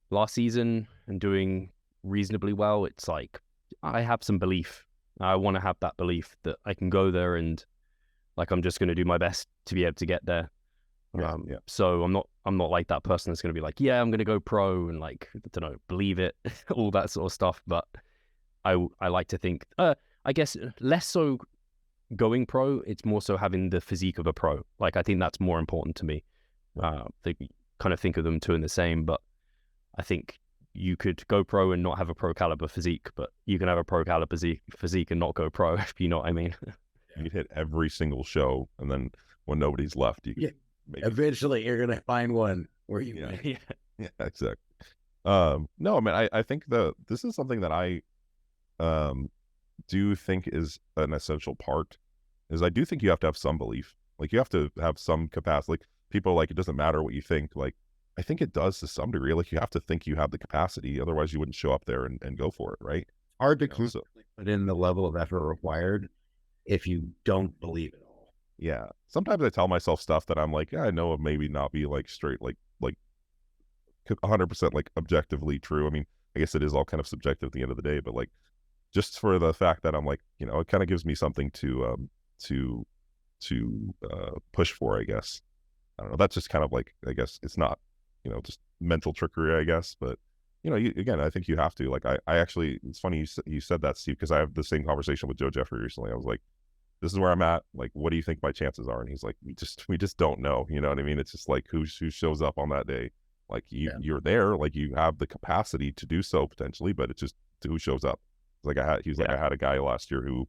last season and doing reasonably well, it's like I have some belief. I want to have that belief that I can go there and like I'm just going to do my best to be able to get there. So I'm not like that person that's going to be like, yeah, I'm going to go pro and like, I don't know, believe it, all that sort of stuff. But I like to think, I guess less so going pro, it's more so having the physique of a pro. Like, I think that's more important to me. They kind of think of them two in the same, but I think you could go pro and not have a pro caliber physique, but you can have a pro caliber physique and not go pro, if you know what I mean. You could hit every single show, and then when nobody's left, you can eventually you're gonna find one where you yeah, exactly. No, I mean, I think this is something that I do think is an essential part. Is I do think you have to have some belief. Like, you have to have some capacity. Like, people like, it doesn't matter what you think. Like, I think it does to some degree. Like, you have to think you have the capacity, otherwise you wouldn't show up there and go for it, right? Hard to put in the level of effort required if you don't believe it all. Yeah. Sometimes I tell myself stuff that I'm like, yeah, I know it maybe not be like straight, like 100% like objectively true. I mean, I guess it is all kind of subjective at the end of the day, but like, just for the fact that I'm like, you know, it kind of gives me something to push for, I guess. I don't know. That's just kind of like, I guess it's not, you know, just mental trickery, I guess. But, you know, again, I think you have to. Like, I actually, it's funny you said that, Steve, because I have the same conversation with Joe Jeffrey recently. I was like, this is where I'm at. Like, what do you think my chances are? And he's like, we just don't know. You know what I mean? It's just like who shows up on that day. Like, you're there. Like, you have the capacity to do so potentially, but it's just who shows up. Like, I had a guy last year who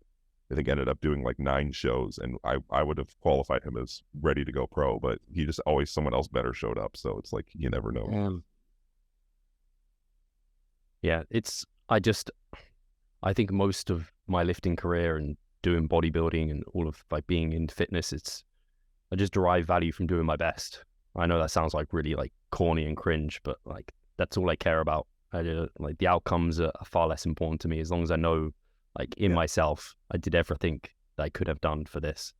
I think ended up doing like 9 shows, and I would have qualified him as ready to go pro, but he just always someone else better showed up. So it's like, you never know. Yeah, I think most of my lifting career and doing bodybuilding and all of like being in fitness, I just derive value from doing my best. I know that sounds like really like corny and cringe, but like that's all I care about. Like, the outcomes are far less important to me as long as I know, like, in myself, I did everything that I could have done for this.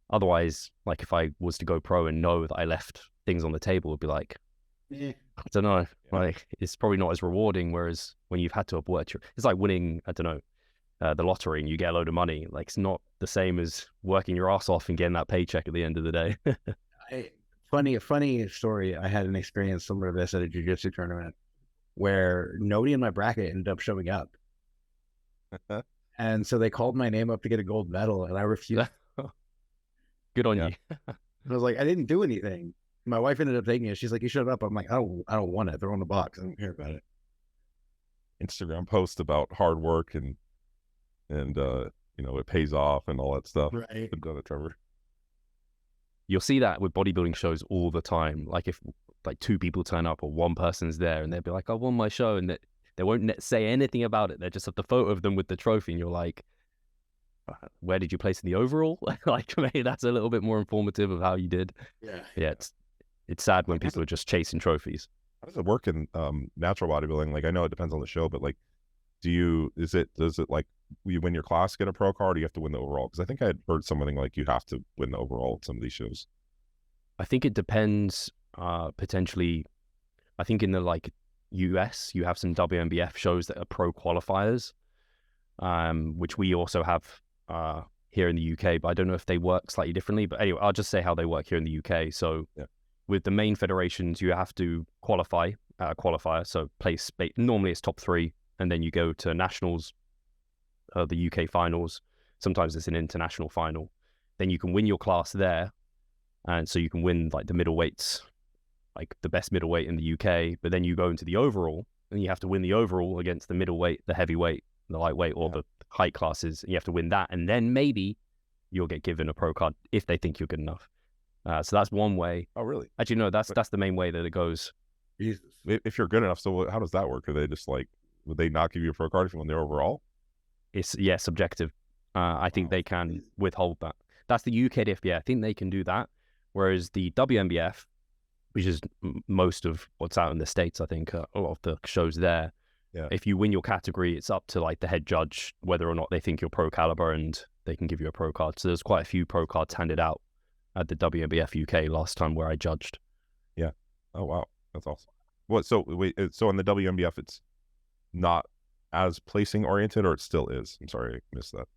Otherwise, like, if I was to go pro and know that I left things on the table, it'd be like, I don't know, like, it's probably not as rewarding. Whereas when you've had to have worked, it's like winning, I don't know, the lottery and you get a load of money. Like, it's not the same as working your ass off and getting that paycheck at the end of the day. A funny story. I had an experience similar to this at a jiu-jitsu tournament where nobody in my bracket ended up showing up. And so they called my name up to get a gold medal, and I refused. Good on you. I was like, I didn't do anything. My wife ended up taking it. She's like, you showed up. I'm like, I don't want it. Throw it in the box. I don't care about it. Instagram post about hard work and you know, it pays off and all that stuff. Right. Trevor. You'll see that with bodybuilding shows all the time. Like, if like 2 people turn up or 1 person's there and they'll be like, I won my show, and they won't say anything about it. They just have the photo of them with the trophy, and you're like, where did you place in the overall? Like, maybe that's a little bit more informative of how you did. Yeah. It's sad when people are just chasing trophies. How does it work in natural bodybuilding? Like, I know it depends on the show, but like, does it like, you win your class, get a pro card, or you have to win the overall? Because I think I had heard something like you have to win the overall at some of these shows. I think it depends. Potentially, I think in the like US, you have some WMBF shows that are pro qualifiers, which we also have here in the UK, but I don't know if they work slightly differently. But anyway, I'll just say how they work here in the UK. So with the main federations, you have to qualify at a qualifier. So place, normally it's top 3, and then you go to nationals, the UK finals. Sometimes it's an international final. Then you can win your class there. And so you can win like the middleweights, like the best middleweight in the UK. But then you go into the overall, and you have to win the overall against the middleweight, the heavyweight, the lightweight, or the height classes. And you have to win that. And then maybe you'll get given a pro card if they think you're good enough. So that's one way. Oh, really? Actually, no, that's the main way that it goes. Jesus. If you're good enough, so how does that work? Are they just like, would they not give you a pro card if you win their overall? It's subjective. I think they can withhold that. That's the UKDF. I think they can do that. Whereas the WNBF, which is most of what's out in the States, I think, a lot of the shows there. Yeah. If you win your category, it's up to like the head judge whether or not they think you're pro caliber, and they can give you a pro card. So there's quite a few pro cards handed out at the WNBF UK last time where I judged. Yeah. Oh, wow. That's awesome. What? So wait. So in the WNBF, it's not as placing oriented, or it still is? I'm sorry, I missed that.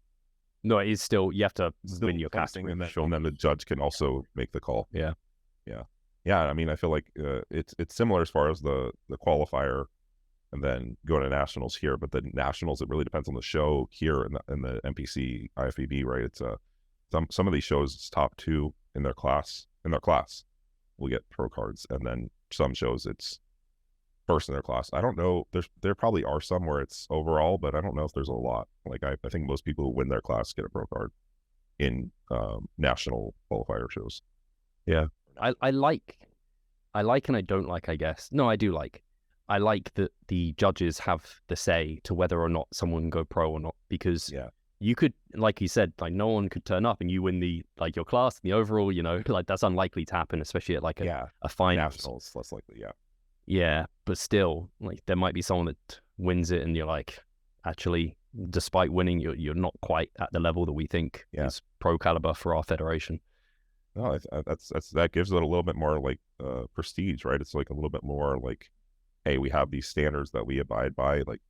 No, it is still, you have to win your placing, category. and then the judge can also make the call. Yeah. I mean, I feel like it's similar as far as the qualifier, and then going to nationals here. But the nationals, it really depends on the show here in the NPC IFBB, right? It's some of these shows, it's top 2 in their class will get pro cards, and then some shows it's first in their class. I don't know. There probably are some where it's overall, but I don't know if there's a lot. Like I think most people who win their class get a pro card in national qualifier shows. Yeah. I like and I don't like, I guess. No, I do like. I like that the judges have the say to whether or not someone can go pro or not, because you could, like you said, like no one could turn up and you win your class, the overall, like that's unlikely to happen, especially at like a finals. Nationals, less likely, Yeah, but still, like there might be someone that wins it and you're like, actually, despite winning, you're not quite at the level that we think is pro caliber for our federation. No, that gives it a little bit more like prestige, right? It's like a little bit more like, hey, we have these standards that we abide by. Like,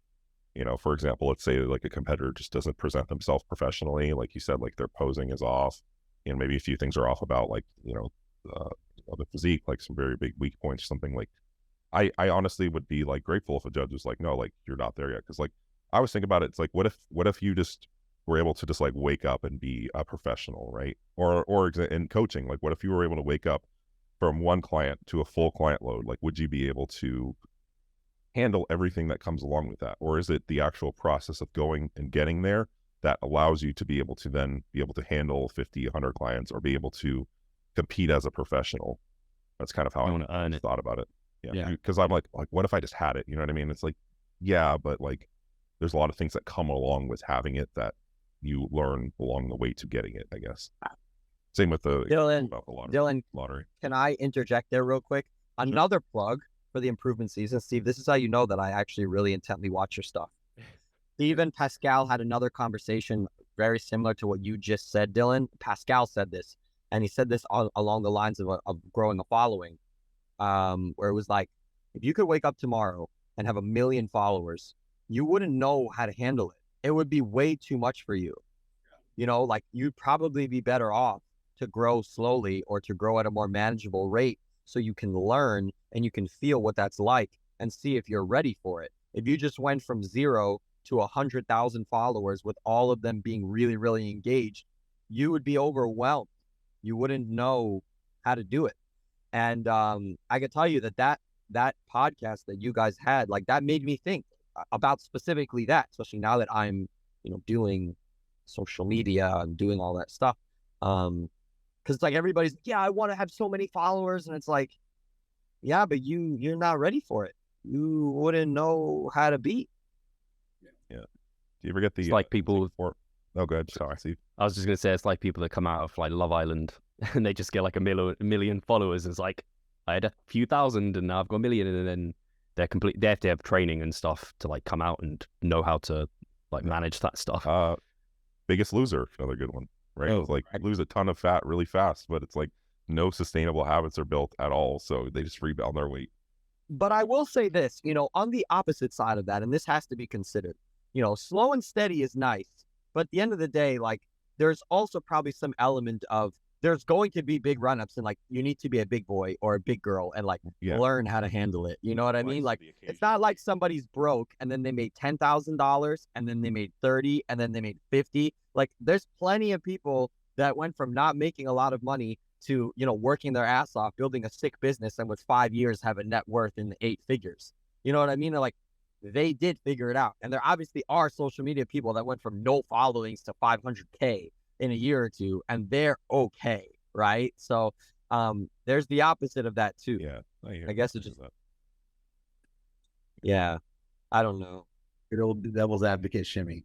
for example, let's say like a competitor just doesn't present themselves professionally, like you said, like their posing is off, and maybe a few things are off about like the physique, like some very big weak points or something. Like, I honestly would be like grateful if a judge was like, no, like you're not there yet, because like I was thinking about it. It's like, what if you just were able to just like wake up and be a professional, right? Or in coaching, like what if you were able to wake up from one client to a full client load? Like, would you be able to handle everything that comes along with that? Or is it the actual process of going and getting there that allows you to be able to then be able to handle 50, 100 clients, or be able to compete as a professional? That's kind of how I thought about it. Yeah. Because I'm like, what if I just had it? You know what I mean? It's like, yeah, but like there's a lot of things that come along with having it that you learn along the way to getting it, I guess. Same with the lottery. Can I interject there real quick? Another plug for the improvement season. Steve, this is how you know that I actually really intently watch your stuff. Steve and Pascal had another conversation very similar to what you just said, Dylan. Pascal said this, and he said this along the lines of growing a following, where it was like, if you could wake up tomorrow and have 1 million followers, you wouldn't know how to handle it. It would be way too much for you. Like you'd probably be better off to grow slowly or to grow at a more manageable rate, so you can learn and you can feel what that's like and see if you're ready for it. If you just went from 0 to 100,000 followers with all of them being really, really engaged, you would be overwhelmed. You wouldn't know how to do it. And I can tell you that podcast that you guys had, like that made me think about specifically that, especially now that I'm, doing social media and doing all that stuff. Because like everybody's, I want to have so many followers, and it's like, yeah, but you're not ready for it. You wouldn't know how to be. Yeah. Do you ever get the? It's like people. Oh, good. Sorry, Steve. I was just gonna say, it's like people that come out of like Love Island and they just get like a million followers. It's like, I had a few thousand and now I've got 1 million, and then they have to have training and stuff to like come out and know how to like manage that stuff. Biggest Loser, another good one, right? It's like lose a ton of fat really fast, but it's like no sustainable habits are built at all, so they just rebound their weight. But I will say this, on the opposite side of that, and this has to be considered, slow and steady is nice, but at the end of the day, like there's also probably some element of there's going to be big run-ups, and like you need to be a big boy or a big girl and like learn how to handle it. You know what I mean? Like it's not like somebody's broke and then they made $10,000 and then they made 30 and then they made 50. Like there's plenty of people that went from not making a lot of money to, you know, working their ass off, building a sick business, and with 5 years have a net worth in the 8 figures. You know what I mean? They're like, they did figure it out. And there obviously are social media people that went from no followings to 500K in a year or two, and they're okay, right? So there's the opposite of that too. Yeah, I guess it's just yeah, I don't know. Good old devil's advocate shimmy.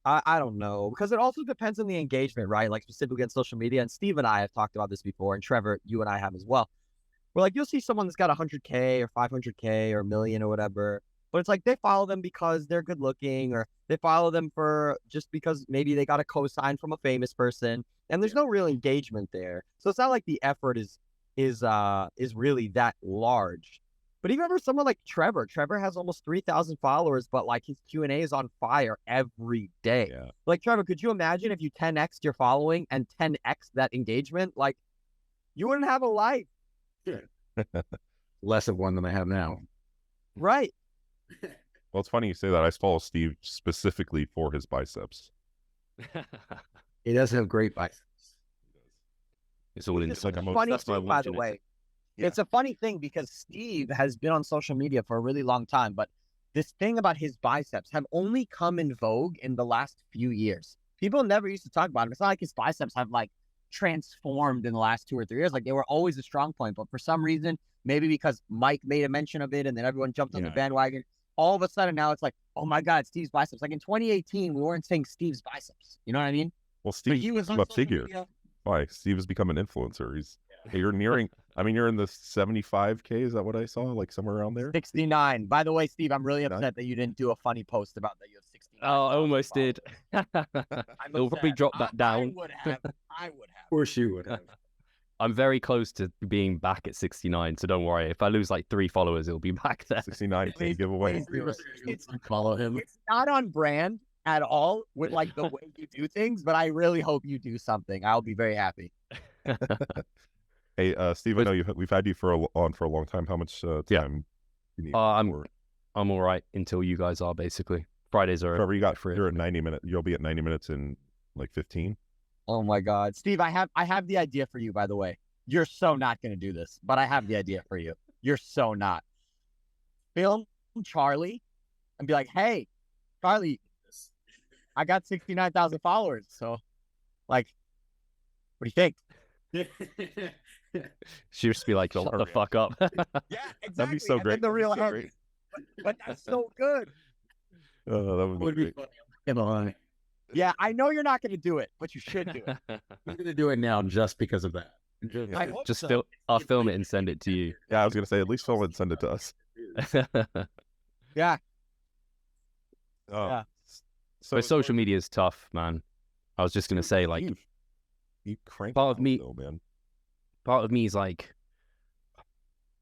I don't know, because it also depends on the engagement, right? Like specifically on social media. And Steve and I have talked about this before, and Trevor, you and I have as well. We're like, you'll see someone that's got 100K or 500K or a million or whatever, but it's like they follow them because they're good looking, or they follow them for just because maybe they got a cosign from a famous person, and there's no real engagement there. So it's not like the effort is really that large. But even for someone like Trevor has almost 3,000 followers, but like his Q&A is on fire every day. Yeah. Like Trevor, could you imagine if you 10x'd your following and 10x that engagement? Like you wouldn't have a life. Less of one than I have now. Right. Well, it's funny you say that. I follow Steve specifically for his biceps. He does have great biceps. It's all in It's like a funny thing, by the way. Yeah. It's a funny thing because Steve has been on social media for a really long time, but this thing about his biceps have only come in vogue in the last few years. People never used to talk about him. It's not like his biceps have like transformed in the last 2 or 3 years. Like they were always a strong point, but for some reason, maybe because Mike made a mention of it and then everyone jumped on the bandwagon, all of a sudden now it's like, oh my God, Steve's biceps. Like in 2018, we weren't saying Steve's biceps. You know what I mean? Well, Steve, he was a figure. Why? Steve has become an influencer. You're nearing, I mean, you're in the 75K. Is that what I saw? Like somewhere around there? 69. By the way, Steve, I'm really upset that you didn't do a funny post about that you have 69. Oh, I almost did. They'll probably drop that down. I would have. Of course you would have. I'm very close to being back at 69, so don't worry. If I lose like 3 followers, it'll be back there. 69K giveaway. Follow him. It's not on brand at all with like the way you do things, but I really hope you do something. I'll be very happy. Hey, Steve, I know we've had you for a long time. How much time do you need? I'm all right until you guys are, basically. Fridays are Trevor, free. you're at 90 minutes. You'll be at 90 minutes in like 15. Oh my God, Steve, I have the idea for you. By the way, you're so not going to do this, but I have the idea for you. You're so not. Film Charlie and be like, hey, Charlie, I got 69,000 followers. So, like, what do you think? She used to be like, shut the fuck up. Yeah, exactly. That'd be so great. The real but that's so good. Oh, that would be funny. I'm not gonna lie. Yeah, I know you're not going to do it, but you should do it. I'm going to do it now just because of that. I hope Just so. I'll film it and send it to you. Yeah, I was gonna say at least film it and send it to us. Yeah. Yeah. So social media is tough, man. I was just gonna say, like, you crank part of me, though, man. Part of me is like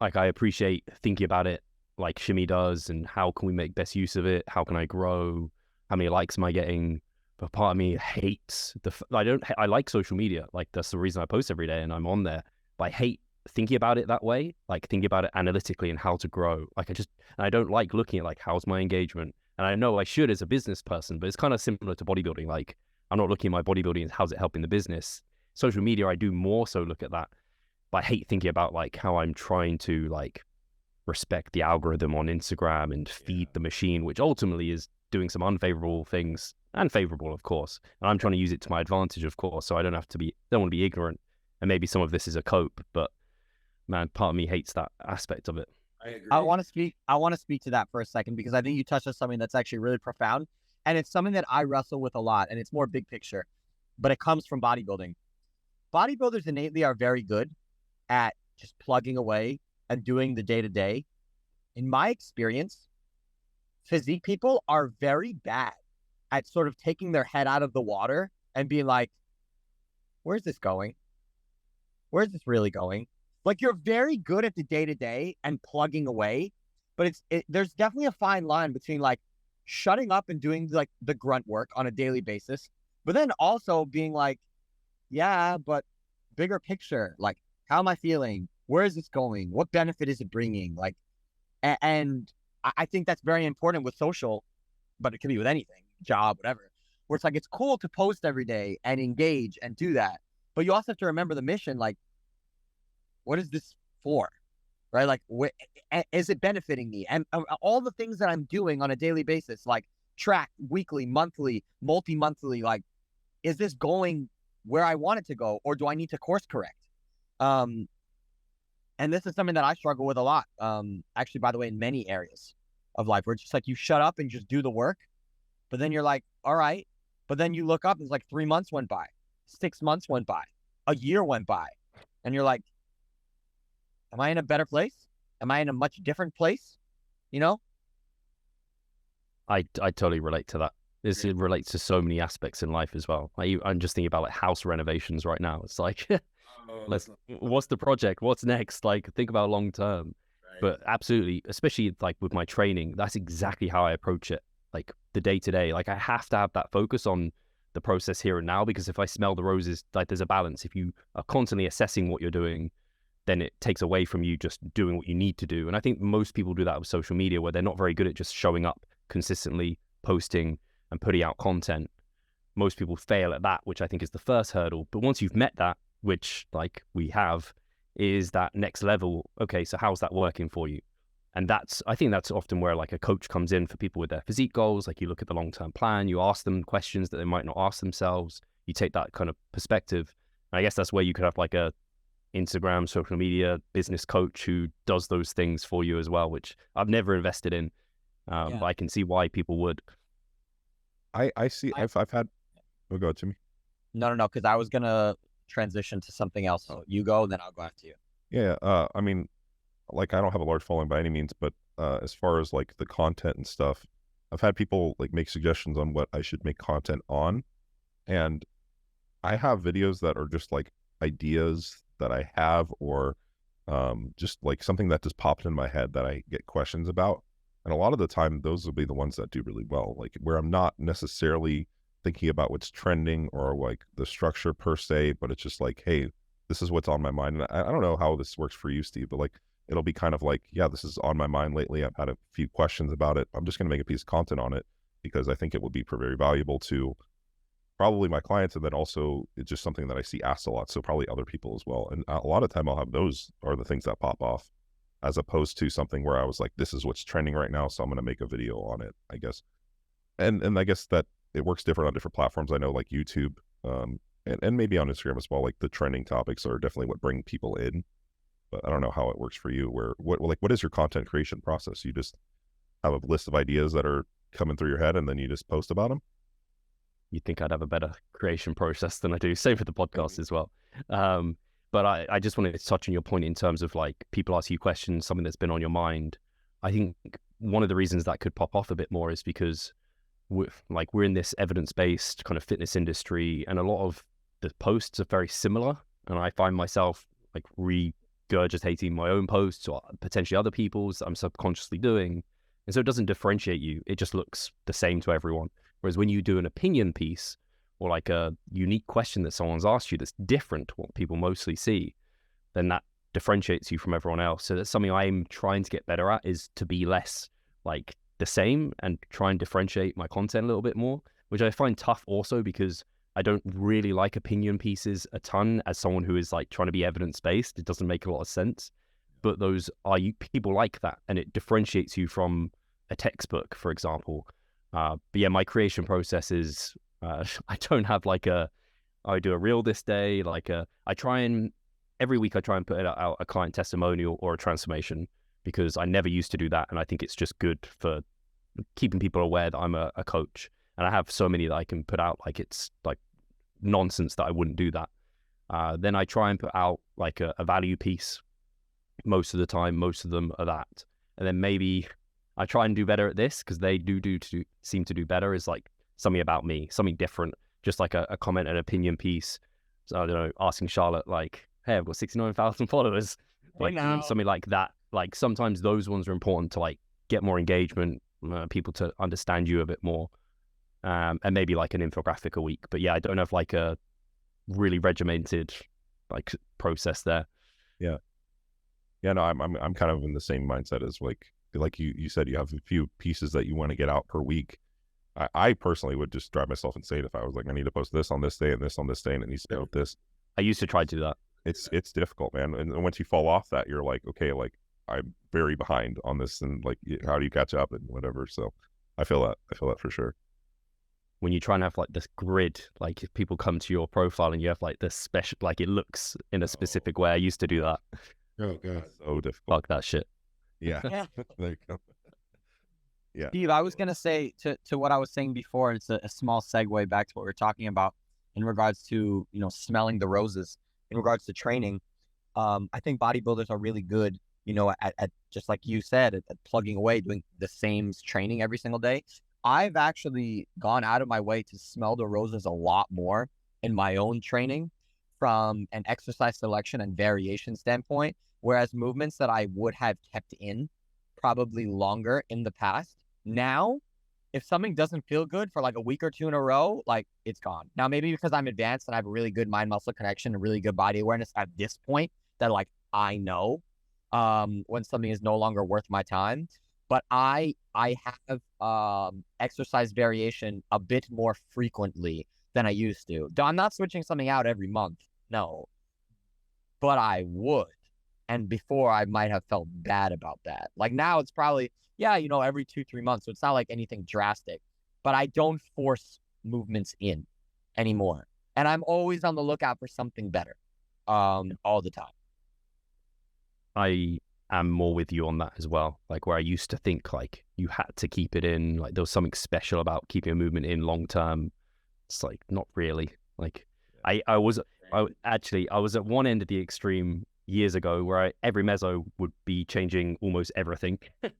I appreciate thinking about it like Shimmy does, and how can we make best use of it? How can I grow? How many likes am I getting? But part of me hates I like social media. Like that's the reason I post every day and I'm on there. But I hate thinking about it that way, like thinking about it analytically and how to grow. Like I don't like looking at like how's my engagement. And I know I should as a business person, but it's kind of similar to bodybuilding. Like I'm not looking at my bodybuilding as how's it helping the business. Social media, I do more so look at that. But I hate thinking about like how I'm trying to like respect the algorithm on Instagram and feed the machine, which ultimately is doing some unfavorable things, and favorable, of course. And I'm trying to use it to my advantage, of course. So I don't want to be ignorant. And maybe some of this is a cope, but man, part of me hates that aspect of it. I agree. I want to speak to that for a second, because I think you touched on something that's actually really profound, and it's something that I wrestle with a lot, and it's more big picture, but it comes from bodybuilding. Bodybuilders innately are very good at just plugging away and doing the day-to-day. In my experience, physique people are very bad at sort of taking their head out of the water and being like, where's this going? Where's this really going? Like, you're very good at the day-to-day and plugging away, but there's definitely a fine line between like shutting up and doing like the grunt work on a daily basis, but then also being like, yeah, but bigger picture. Like, how am I feeling? Where is this going? What benefit is it bringing? Like, and I think that's very important with social, but it can be with anything, job, whatever, where it's like, it's cool to post every day and engage and do that. But you also have to remember the mission. Like, what is this for? Right? Like, is it benefiting me? And all the things that I'm doing on a daily basis, like track, weekly, monthly, multi-monthly, like, is this going where I want it to go, or do I need to course correct? And this is something that I struggle with a lot. Actually, by the way, in many areas of life, where it's just like, you shut up and just do the work, but then you're like, all right. But then you look up and it's like 3 months went by, 6 months went by, a year went by, and you're like, am I in a better place? Am I in a much different place? You know? I totally relate to that. It relates to so many aspects in life as well. I'm just thinking about like house renovations right now. It's like, what's the project? What's next? Like, think about long term. Right. But absolutely, especially like with my training, that's exactly how I approach it. Like the day to day, like I have to have that focus on the process here and now, because if I smell the roses, like there's a balance. If you are constantly assessing what you're doing, then it takes away from you just doing what you need to do. And I think most people do that with social media, where they're not very good at just showing up consistently, posting and putting out content. Most people fail at that, which I think is the first hurdle. But once you've met that, which like we have, is that next level. Okay, so how's that working for you? And I think that's often where like a coach comes in for people with their physique goals. Like, you look at the long-term plan, you ask them questions that they might not ask themselves. You take that kind of perspective. And I guess that's where you could have like a Instagram, social media, business coach who does those things for you as well, which I've never invested in. But I can see why people would. I see. I've had. Oh, go ahead, Jimmy. No, because I was gonna transition to something else. So you go, then I'll go after you. Yeah. I mean, like, I don't have a large following by any means, but as far as like the content and stuff, I've had people like make suggestions on what I should make content on, and I have videos that are just like ideas that I have, or just like something that just popped in my head that I get questions about. And a lot of the time, those will be the ones that do really well, like where I'm not necessarily thinking about what's trending or like the structure per se, but it's just like, hey, this is what's on my mind. And I don't know how this works for you, Steve, but like, it'll be kind of like, yeah, this is on my mind lately. I've had a few questions about it. I'm just going to make a piece of content on it because I think it would be very valuable to probably my clients. And then also it's just something that I see asked a lot. So probably other people as well. And a lot of time I'll have those are the things that pop off, as opposed to something where I was like, this is what's trending right now, so I'm going to make a video on it, I guess. And I guess that it works different on different platforms. I know like YouTube, and maybe on Instagram as well, like the trending topics are definitely what bring people in. But I don't know how it works for you, what is your content creation process? You just have a list of ideas that are coming through your head and then you just post about them? You'd think I'd have a better creation process than I do. Same for the podcast as well. But I just wanted to touch on your point in terms of like people ask you questions, something that's been on your mind. I think one of the reasons that could pop off a bit more is because we're in this evidence-based kind of fitness industry, and a lot of the posts are very similar. And I find myself like regurgitating my own posts or potentially other people's that I'm subconsciously doing. And so it doesn't differentiate you. It just looks the same to everyone. Whereas when you do an opinion piece, or like a unique question that someone's asked you that's different to what people mostly see, then that differentiates you from everyone else. So that's something I'm trying to get better at, is to be less like the same and try and differentiate my content a little bit more, which I find tough also because I don't really like opinion pieces a ton as someone who is like trying to be evidence-based. It doesn't make a lot of sense, but those are people like that, and it differentiates you from a textbook, for example. But yeah, my creation process is, I don't have like I do a reel this day. Like every week I try and put out a client testimonial or a transformation, because I never used to do that. And I think it's just good for keeping people aware that I'm a coach. And I have so many that I can put out, like it's like nonsense that I wouldn't do that. Then I try and put out like a value piece most of the time. Most of them are that. And then maybe I try and do better at this, because they seem to do better, is like something about me, something different, just like a comment, an opinion piece. So I don't know, asking Charlotte like, hey, I've got 69,000 followers, like something like that. Like sometimes those ones are important to like get more engagement, people to understand you a bit more, and maybe like an infographic a week. But yeah, I don't have like a really regimented like process there. Yeah, no, I'm kind of in the same mindset as like you said, you have a few pieces that you want to get out per week. I personally would just drive myself insane if I was like, I need to post this on this day and this on this day, and it needs to go with this. I used to try to do that. It's difficult, man. And once you fall off that, you're like, okay, like I'm very behind on this, and like, how do you catch up and whatever? So I feel that for sure. When you try and have like this grid, like if people come to your profile and you have like this special, like it looks in a specific way. I used to do that. Oh god, so difficult. Fuck that shit. Yeah. There you go. Yeah. Steve, I was gonna say to what I was saying before. It's a small segue back to what we were talking about in regards to smelling the roses. In regards to training, I think bodybuilders are really good, at just like you said, at plugging away, doing the same training every single day. I've actually gone out of my way to smell the roses a lot more in my own training from an exercise selection and variation standpoint, whereas movements that I would have kept in probably longer in the past, now, if something doesn't feel good for like a week or two in a row, like it's gone. Now, maybe because I'm advanced and I have a really good mind-muscle connection and really good body awareness at this point that like I know when something is no longer worth my time. But I have exercise variation a bit more frequently than I used to. I'm not switching something out every month, no. But I would. And before, I might have felt bad about that. Like now it's probably, every 2-3 months. So it's not like anything drastic. But I don't force movements in anymore. And I'm always on the lookout for something better all the time. I am more with you on that as well. Like where I used to think like you had to keep it in, like there was something special about keeping a movement in long term. It's like not really. Like I was at one end of the extreme years ago where every meso would be changing almost everything.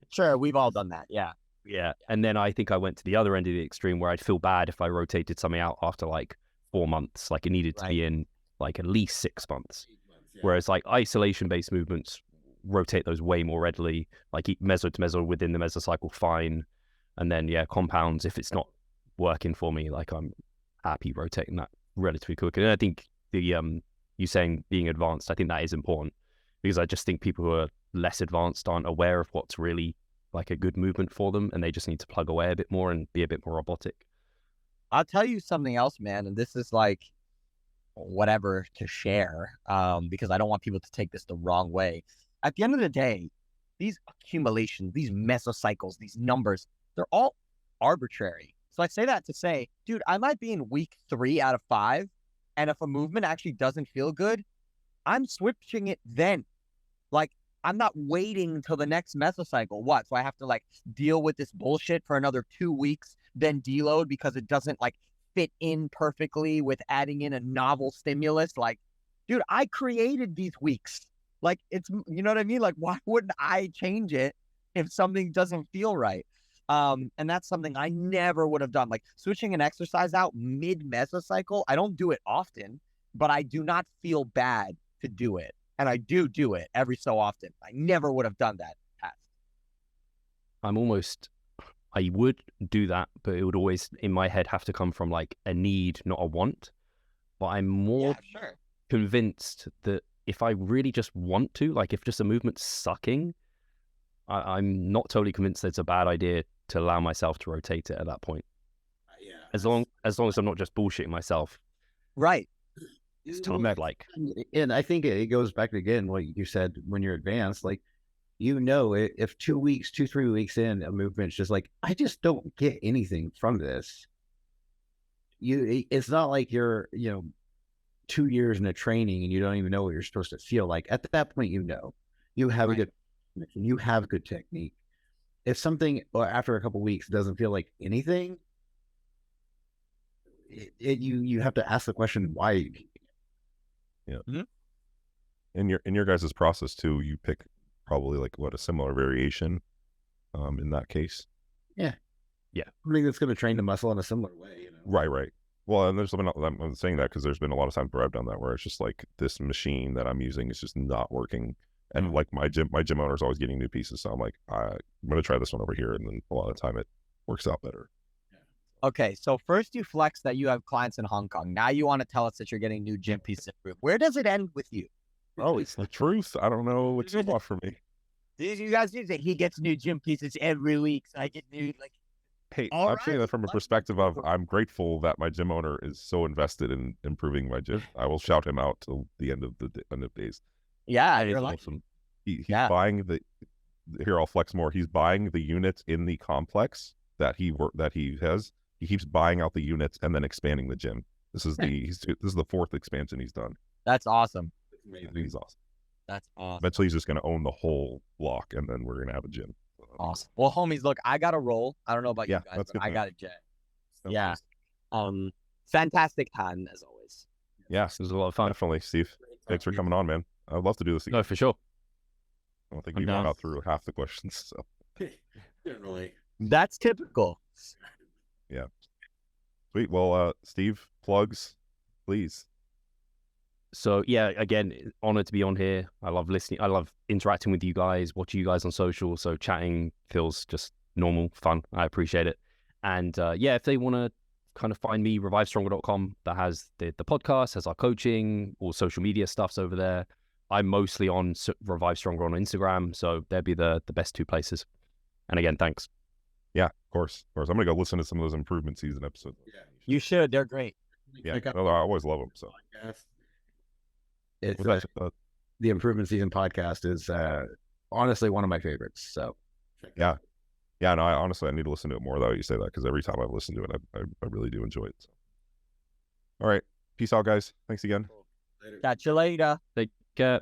Sure, we've all done that. Yeah. Yeah. And then I think I went to the other end of the extreme where I'd feel bad if I rotated something out after like 4 months. Like it needed to be in like at least 6 months. Whereas like isolation based movements rotate those way more readily, like meso to meso within the mesocycle, fine. And then compounds, if it's not working for me, like I'm happy rotating that relatively quick. And I think you saying being advanced, I think that is important because I just think people who are less advanced aren't aware of what's really like a good movement for them, and they just need to plug away a bit more and be a bit more robotic. I'll tell you something else, man, and this is like whatever to share because I don't want people to take this the wrong way. At the end of the day, these accumulations, these mesocycles, these numbers, they're all arbitrary. So I say that to say, dude, I might be in week 3 out of 5, and if a movement actually doesn't feel good, I'm switching it then. Like, I'm not waiting until the next mesocycle. What? So I have to like deal with this bullshit for another 2 weeks, then deload because it doesn't like fit in perfectly with adding in a novel stimulus. Like, dude, I created these weeks. Like, it's, you know what I mean? Like, why wouldn't I change it if something doesn't feel right? And that's something I never would have done. Like switching an exercise out mid-mesocycle, I don't do it often, but I do not feel bad to do it. And I do it every so often. I never would have done that past. I would do that, but it would always, in my head, have to come from like a need, not a want. But I'm more convinced that if I really just want to, like if just a movement's sucking, I'm not totally convinced that it's a bad idea to allow myself to rotate it at that point. As long as I'm not just bullshitting myself. Right. It's totally like. And I think it goes back again what you said when you're advanced. Like, if 2 weeks, 3 weeks in, a movement's just like, I just don't get anything from this. It's not like you're 2 years into training and you don't even know what you're supposed to feel like. At that point, you have a good. You have good technique. If something after a couple of weeks doesn't feel like anything, you have to ask the question why. Yeah. Mm-hmm. In your guys' process too, you pick probably like a similar variation, in that case. Yeah. I think that's going to train the muscle in a similar way. Right. Well, and I'm saying that because there's been a lot of times where I've done that where it's just like this machine that I'm using is just not working. And like my gym owner is always getting new pieces. So I'm like, I'm going to try this one over here. And then a lot of the time it works out better. Okay, so first you flex that you have clients in Hong Kong. Now you want to tell us that you're getting new gym pieces approved. Where does it end with you? Oh, it's the truth. I don't know what you want from me. You guys do say he gets new gym pieces every week, so I get new like. Hey, All I'm saying right, that from a let's perspective of go. I'm grateful that my gym owner is so invested in improving my gym. I will shout him out till the end of end of days. Yeah, He's you're like, awesome. He's Yeah. buying here. I'll flex more. He's buying the units in the complex that he has. He keeps buying out the units and then expanding the gym. This is this is the 4th expansion he's done. that's awesome. I think he's awesome. That's awesome. Eventually, he's just going to own the whole block, and then we're going to have a gym. Awesome. Well, homies, look, I got to roll. I don't know about Yeah, you guys, that's but good, I man. got a jet. Sounds Yeah. good. Fantastic time as always. Yeah, This was a lot of fun. definitely, Steve. Thanks for coming on, man. I'd love to do this again. No, for sure. I don't think I'm we down. got through half the questions. So Generally. That's typical. sweet. Well, Steve, plugs, please. So yeah, again, honored to be on here. I love listening. I love interacting with you guys, watching you guys on social. So chatting feels just normal, fun. I appreciate it. And yeah, if they want to kind of find me, revivestronger.com, that has the podcast, has our coaching, all social media stuff's over there. I'm mostly on Revive Stronger on Instagram. So they'd be the best 2 places. And again, thanks. Yeah, of course. I'm going to go listen to some of those improvement season episodes. You should. They're great. Yeah, I always love them. So It's What the Improvement Season podcast is honestly one of my favorites. So Yeah. Yeah, no, I need to listen to it more, though, you say that, because every time I've listened to it, I really do enjoy it. So. All right. Peace out, guys. Thanks again. Catch you later. Take care.